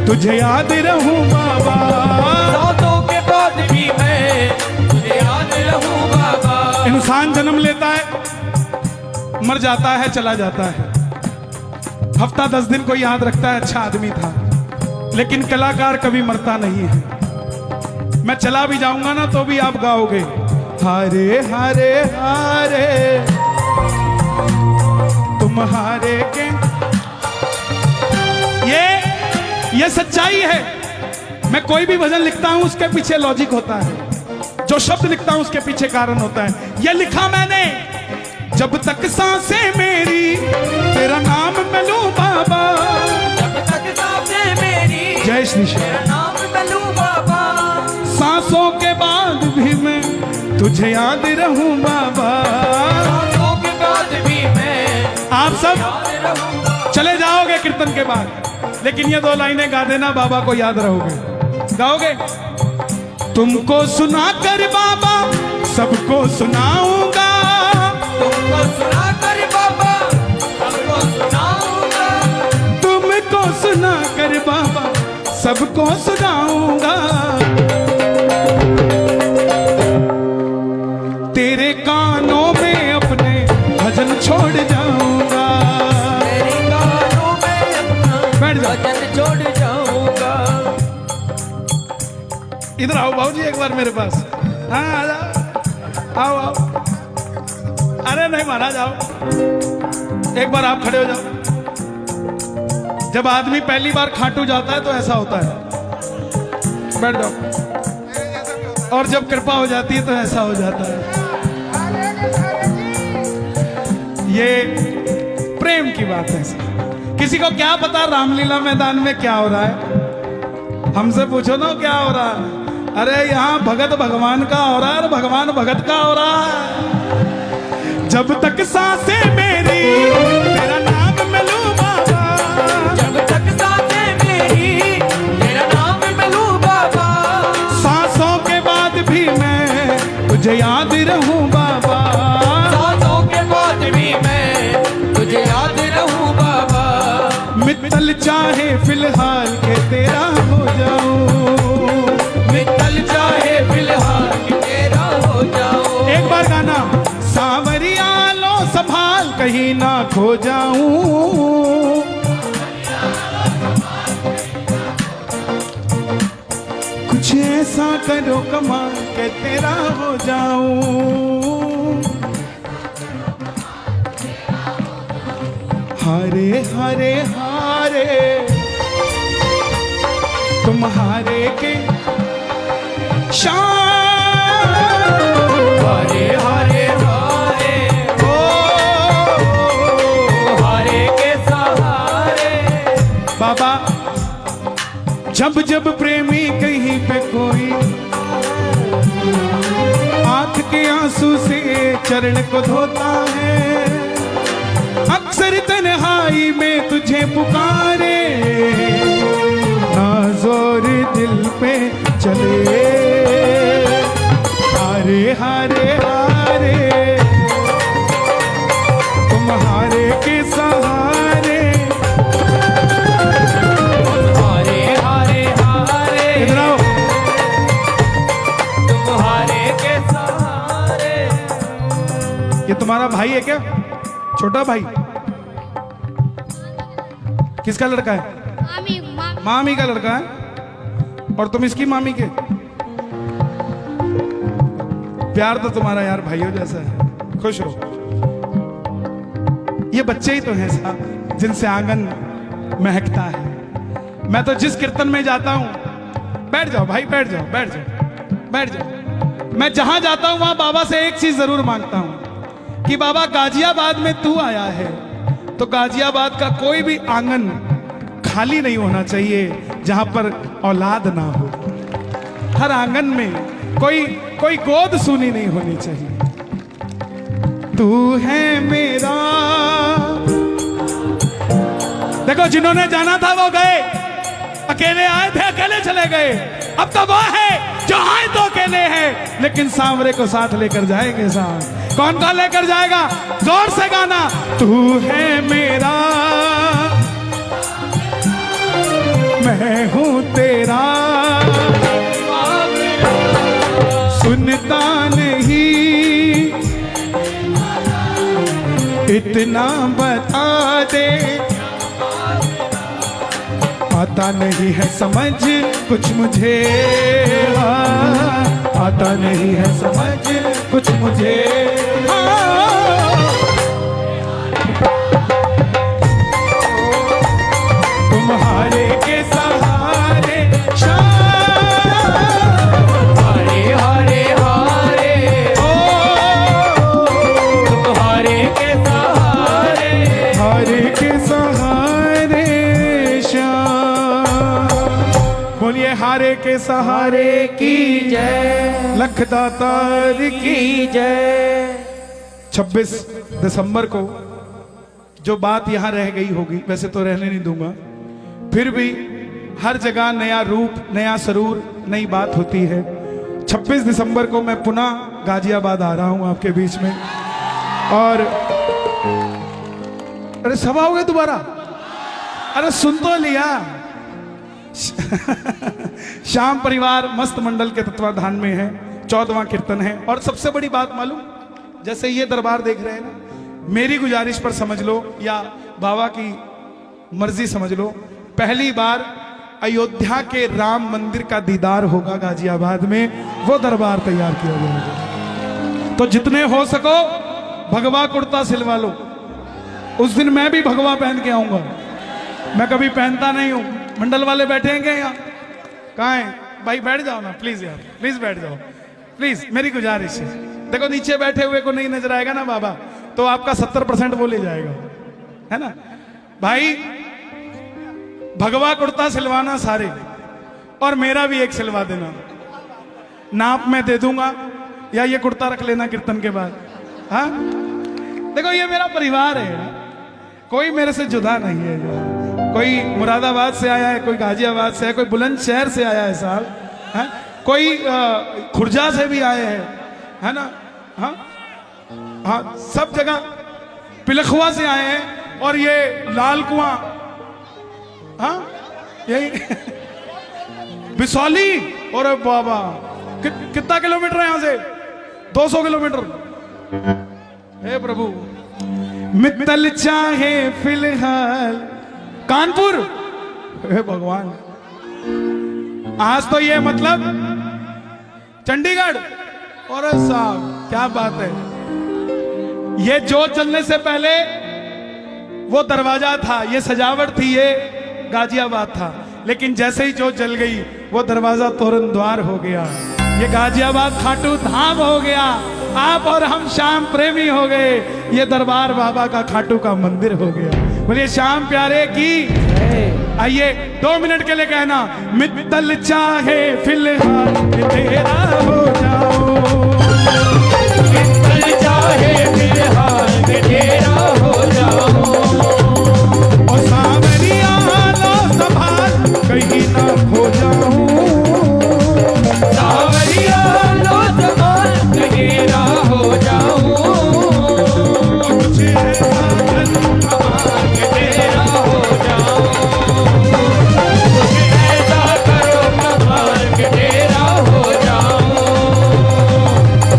तुझे याद रहूं बाबा,
सांसों के बाद भी
मर जाता है, चला जाता है। हफ्ता 10 दिन को याद रखता है, अच्छा आदमी था। लेकिन कलाकार कभी मरता नहीं है। मैं चला भी जाऊंगा ना तो भी आप गाओगे, हारे हारे हारे तुम हारे के। ये सच्चाई है। मैं कोई भी भजन लिखता हूं उसके पीछे लॉजिक होता है, जो शब्द लिखता हूं उसके पीछे कारण होता है। ये लिखा मैंने, जब तक सांसें मेरी तेरा नाम मैं लूं बाबा,
जब तक सांसें मेरी
जय श्री श्याम,
तेरा नाम मैं लूं बाबा,
सांसों के बाद भी मैं तुझे याद रहूं बाबा।
सांसों के बाद भी मैं
आप सब
याद रहूंगा।
चले जाओगे कीर्तन के बाद, लेकिन ये 2 लाइनें गा देना, बाबा को याद रहोगे। गाओगे? तुमको सुना कर बाबा सबको सुनाऊंगा,
तुमको सुना कर बाबा सबको सुनाऊंगा,
तुमको सुना कर बाबा सबको सुनाऊंगा। तेरे कानों में अपने भजन छोड़ जाऊंगा,
तेरे कानों में अपना
बैठ जाओ।
भजन छोड़ जाऊंगा।
इधर आओ बाबूजी एक बार मेरे पास। हाँ आ जाओ, आओ आओ। अरे नहीं महाराज आओ, एक बार आप खड़े हो जाओ। जब आदमी पहली बार खाटू जाता है तो ऐसा होता है, बैठ जाओ। और जब कृपा हो जाती है तो ऐसा हो जाता है। ये प्रेम की बात है। किसी को क्या पता रामलीला मैदान में क्या हो रहा है? हमसे पूछो ना क्या हो रहा है। अरे यहाँ भगत भगवान का हो रहा है, भगवान भगत का हो रहा है। जब तक सांसें मेरी तेरा नाम मैं लूं बाबा,
जब तक सांसें मेरी तेरा नाम मैं लूं बाबा,
सांसों के बाद भी मैं तुझे याद रहूं बाबा,
सांसों के बाद भी मैं तुझे याद रहूं बाबा।
मित्तल चाहे फिलहाल के तेरा हो जाऊं,
मित्तल चाहे फिलहाल कि तेरा हो जाऊं।
एक बार गाना, सांवरिया लो संभाल कहीं ना खो जाऊं, कुछ ऐसा करो कमाल के तेरा हो जाऊं। हारे हारे हारे तुम हारे के शान,
हरे हरे हरे
ओ
हरे के सहारे।
बाबा जब जब प्रेमी कहीं पे कोई आंख के आंसू से चरण को धोता है, अक्सर तन्हाई में तुझे पुकारे, ना जोर दिल पे चले। हारे हारे हारे तुम हारे के सहारे,
हरे हरे हरे
इधर आओ।
तुम हरे के सहारे।
ये तुम्हारा भाई है क्या? छोटा भाई? किसका लड़का है?
मामी मामी
मामी का लड़का है। और तुम इसकी मामी के? प्यार तो तुम्हारा यार भाइयों जैसा है। खुश रहो। ये बच्चे ही तो हैं साहब जिनसे आंगन महकता है। मैं तो जिस कीर्तन में जाता हूं, बैठ जाओ भाई, बैठ जाओ बैठ जाओ बैठ जाओ। मैं जहां जाता हूं वहां बाबा से एक चीज जरूर मांगता हूं कि बाबा गाजियाबाद में तू आया है तो गाजियाबाद का कोई भी आंगन खाली नहीं होना चाहिए जहां पर औलाद ना हो। हर आंगन में कोई गोद सूनी नहीं होनी चाहिए। तू है मेरा। देखो जिन्होंने जाना था वो गए, अकेले आए थे अकेले चले गए। अब तो वो है जो आए तो अकेले हैं, लेकिन सांवरे को साथ लेकर जाएंगे। साथ कौन कौन लेकर जाएगा? जोर से गाना। तू है मेरा मैं हूं तेरा, सुनता नहीं इतना बता दे, आता नहीं है समझ कुछ मुझे, आता नहीं है समझ कुछ मुझे। तुम्हारे के सहारे
हारे हारे हारे ओ तुम्हारे के सहारे,
हारे के सहारे श्याम। बोलिए हारे के सहारे
की जय,
लख दातार की।
की जय।
26 दिसंबर को जो बात यहां रह गई होगी, वैसे तो रहने नहीं दूंगा, फिर भी हर जगह नया रूप, नया सरूर, नई बात होती है। 26 दिसंबर को मैं पुनः गाजियाबाद आ रहा हूं आपके बीच में। और अरे सब आओगे दोबारा? अरे सुन तो लिया। श्याम परिवार मस्त मंडल के तत्वाधान में है, 14वां कीर्तन है। और सबसे बड़ी बात मालूम, जैसे ये दरबार देख रहे हैं ना, मेरी गुजारिश पर समझ लो या बाबा की मर्जी समझ लो, पहली बार अयोध्या के राम मंदिर का दीदार होगा गाजियाबाद में। वो दरबार तैयार किया जाएगा। तो जितने हो सको भगवा कुर्ता सिलवा लो। उस दिन मैं भी भगवा पहन के आऊंगा, मैं कभी पहनता नहीं हूं। मंडल वाले बैठेंगे यहाँ, कहाँ है भाई? बैठ जाओ ना प्लीज यार, प्लीज बैठ जाओ प्लीज, मेरी गुजारिश है। देखो नीचे बैठे हुए को नहीं नजर आएगा ना बाबा, तो आपका 70% वो ले जाएगा, है ना भाई? भगवा कुर्ता सिलवाना सारे, और मेरा भी एक सिलवा देना, नाप में दे दूंगा, या ये कुर्ता रख लेना कीर्तन के बाद। हाँ देखो ये मेरा परिवार है, कोई मेरे से जुदा नहीं है। कोई मुरादाबाद से आया है, कोई गाजियाबाद से है, कोई बुलंदशहर से आया है साहब, है? कोई खुर्जा से भी आए हैं, है ना? हाँ हाँ, सब जगह पिलखुआ से आए हैं, और ये लाल कुआं, हाँ यही बिसौली। और बाबा कितना किलोमीटर है यहां से? 200 किलोमीटर। हे प्रभु, मित्तल चाहे फिलहाल कानपुर, हे भगवान, आज तो ये मतलब चंडीगढ़। और साहब क्या बात है, ये जोत जलने से पहले वो दरवाजा था, ये सजावट थी, ये गाजियाबाद था। लेकिन जैसे ही जोत जल गई, वो दरवाजा तोरण द्वार हो गया, ये गाजियाबाद खाटू धाम हो गया। आप और हम श्याम प्रेमी हो गए, ये दरबार बाबा का खाटू का मंदिर हो गया। बोलिए श्याम प्यारे की। आइए 2 मिनट के लिए कहना, मित्तल चाहे फिलहाल तेरा हो जाओ,
मित्तल चाहे फिलहाल तेरा हो जाओ,
और सावरिया लो संभाल कहीं ना खो जाऊं,
सावरिया लो संभाल कहीं ना हो जाऊं,
मुझे ऐसा
तेरा हो जाऊं, मुझे ऐसा करो कमाल के तेरा हो जाऊं,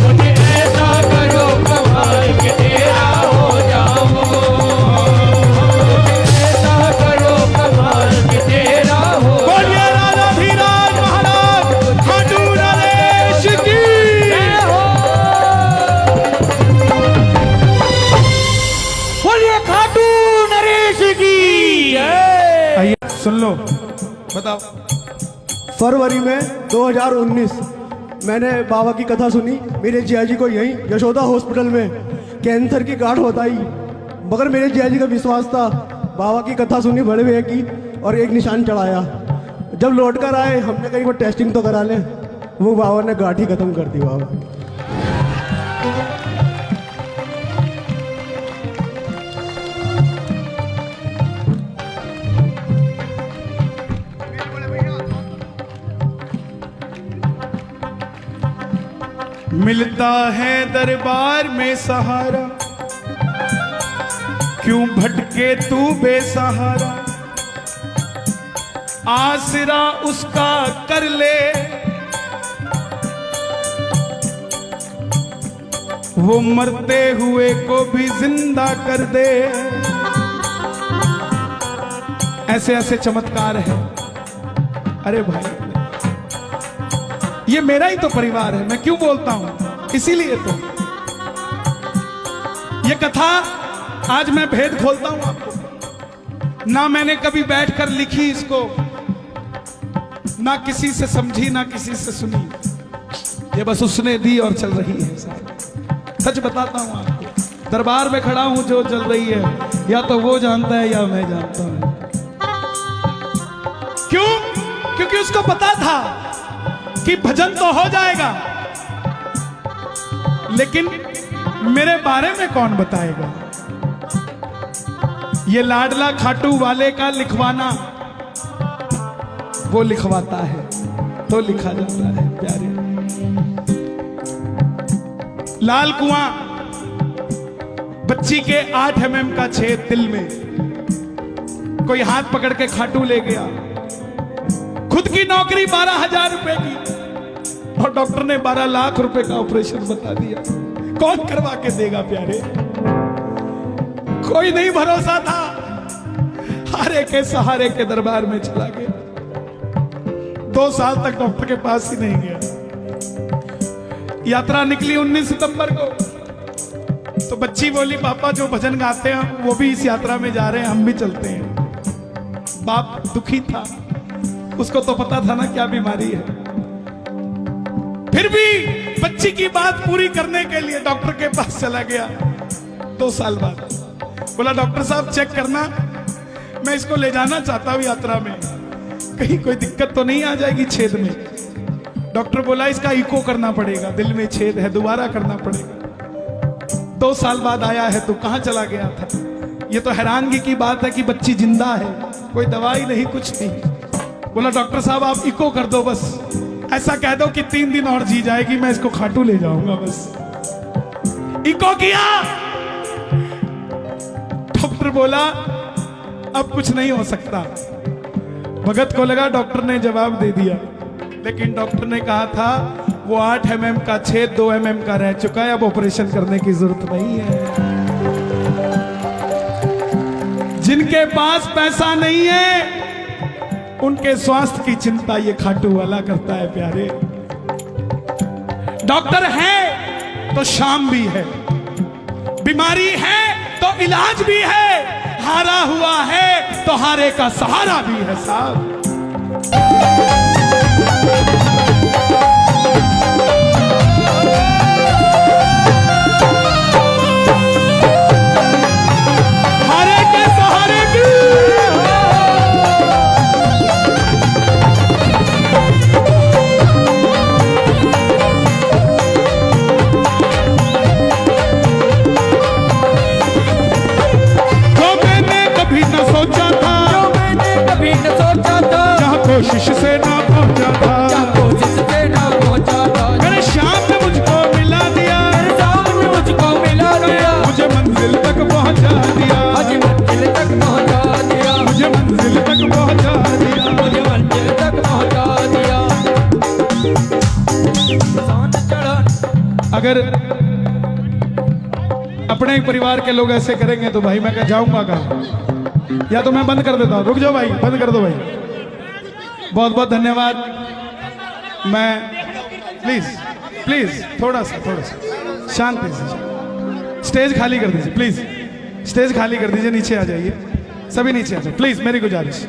मुझे ऐसा करो कमाल के तेरा हो जाऊं, ऐसा करो कमाल के तेरा हो।
बोलिए राजा धीराज महाराज खाटू नरेश की
जय हो। बोलिए खाटू नरेश की जय।
आइए सुन लो, बताओ।
फरवरी में 2019 मैंने बाबा की कथा सुनी। मेरे जियाजी को यहीं यशोदा हॉस्पिटल में कैंसर की गांठ बताई, मगर मेरे जियाजी का विश्वास था। बाबा की कथा सुनी बड़े भैया की, और एक निशान चढ़ाया। जब लौट कर आए, हमने कहीं वो टेस्टिंग तो करा लें, वो बाबा ने गांठ ही खत्म कर दी। बाबा
मिलता है दरबार में सहारा, क्यों भटके तू बेसहारा, आसरा उसका कर ले, वो मरते हुए को भी जिंदा कर दे। ऐसे ऐसे चमत्कार है। अरे भाई, ये मेरा ही तो परिवार है, मैं क्यों बोलता हूं, इसीलिए तो ये कथा आज मैं भेद खोलता हूं आपको। ना मैंने कभी बैठकर लिखी इसको, ना किसी से समझी, ना किसी से सुनी, ये बस उसने दी और चल रही है। सच बताता हूं आपको, दरबार में खड़ा हूं, जो चल रही है या तो वो जानता है या मैं जानता हूं। क्यों? क्योंकि उसको पता था कि भजन तो हो जाएगा, लेकिन मेरे बारे में कौन बताएगा। ये लाडला खाटू वाले का लिखवाना, वो लिखवाता है तो लिखा जाता है। प्यारे लाल कुआं, बच्ची के 8 mm का छेद दिल में, कोई हाथ पकड़ के खाटू ले गया। खुद की नौकरी 12,000 रुपए की, और डॉक्टर ने 12 लाख रुपए का ऑपरेशन बता दिया। कौन करवा के देगा प्यारे? कोई नहीं भरोसा था, हारे के सहारे के दरबार में चला गया। 2 साल तक डॉक्टर के पास ही नहीं गया। यात्रा निकली 19 सितंबर को, तो बच्ची बोली पापा जो भजन गाते हैं वो भी इस यात्रा में जा रहे हैं, हम भी चलते हैं। बाप दुखी था, उसको तो पता था ना क्या बीमारी है, फिर भी बच्ची की बात पूरी करने के लिए डॉक्टर के पास चला गया। 2 साल बाद बोला डॉक्टर साहब चेक करना, मैं इसको ले जाना चाहता हूं यात्रा में, कहीं कोई दिक्कत तो नहीं आ जाएगी छेद में। डॉक्टर बोला इसका इको करना पड़ेगा, दिल में छेद है, दोबारा करना पड़ेगा। 2 साल बाद आया है तो कहां चला गया था। ये तो हैरानगी की बात है कि बच्ची जिंदा है, कोई दवाई नहीं, कुछ नहीं। बोला डॉक्टर साहब आप इको कर दो, बस ऐसा कह दो कि 3 दिन और जी जाएगी, मैं इसको खाटू ले जाऊंगा। बस इको किया, डॉक्टर बोला अब कुछ नहीं हो सकता। भगत को लगा डॉक्टर ने जवाब दे दिया, लेकिन डॉक्टर ने कहा था वो 8 mm का छेद 2 mm का रह चुका है, अब ऑपरेशन करने की जरूरत नहीं है। जिनके पास पैसा नहीं है उनके स्वास्थ्य की चिंता ये खाटू वाला करता है। प्यारे डॉक्टर है तो शाम भी है, बीमारी है तो इलाज भी है, हारा हुआ है तो हारे का सहारा भी है साहब। हारे के सहारे की कोशिश से ना पहुंचा था,
कोशिश से ना पहुंचा था,
मेरे शाम ने मुझको मिला दिया,
मेरे शाम ने मुझको मिला दिया,
मुझे मंजिल तक पहुंचा दिया,
मुझे मंजिल तक पहुंचा दिया,
मुझे मंजिल तक पहुंचा दिया,
मुझे मंजिल तक पहुंचा दिया। सांस चढ़ा।
अगर अपने ही परिवार के लोग ऐसे करेंगे तो भाई मैं जाऊंगा कहाँ? या तो मैं बंद कर देता हूँ। रुक जाओ भाई, बंद कर दो भाई। बहुत बहुत धन्यवाद। मैं प्लीज थोड़ा सा शांति से स्टेज खाली कर दीजिए, प्लीज स्टेज खाली कर दीजिए, नीचे आ जाइए, सभी नीचे आ जाओ प्लीज, मेरी गुजारिश।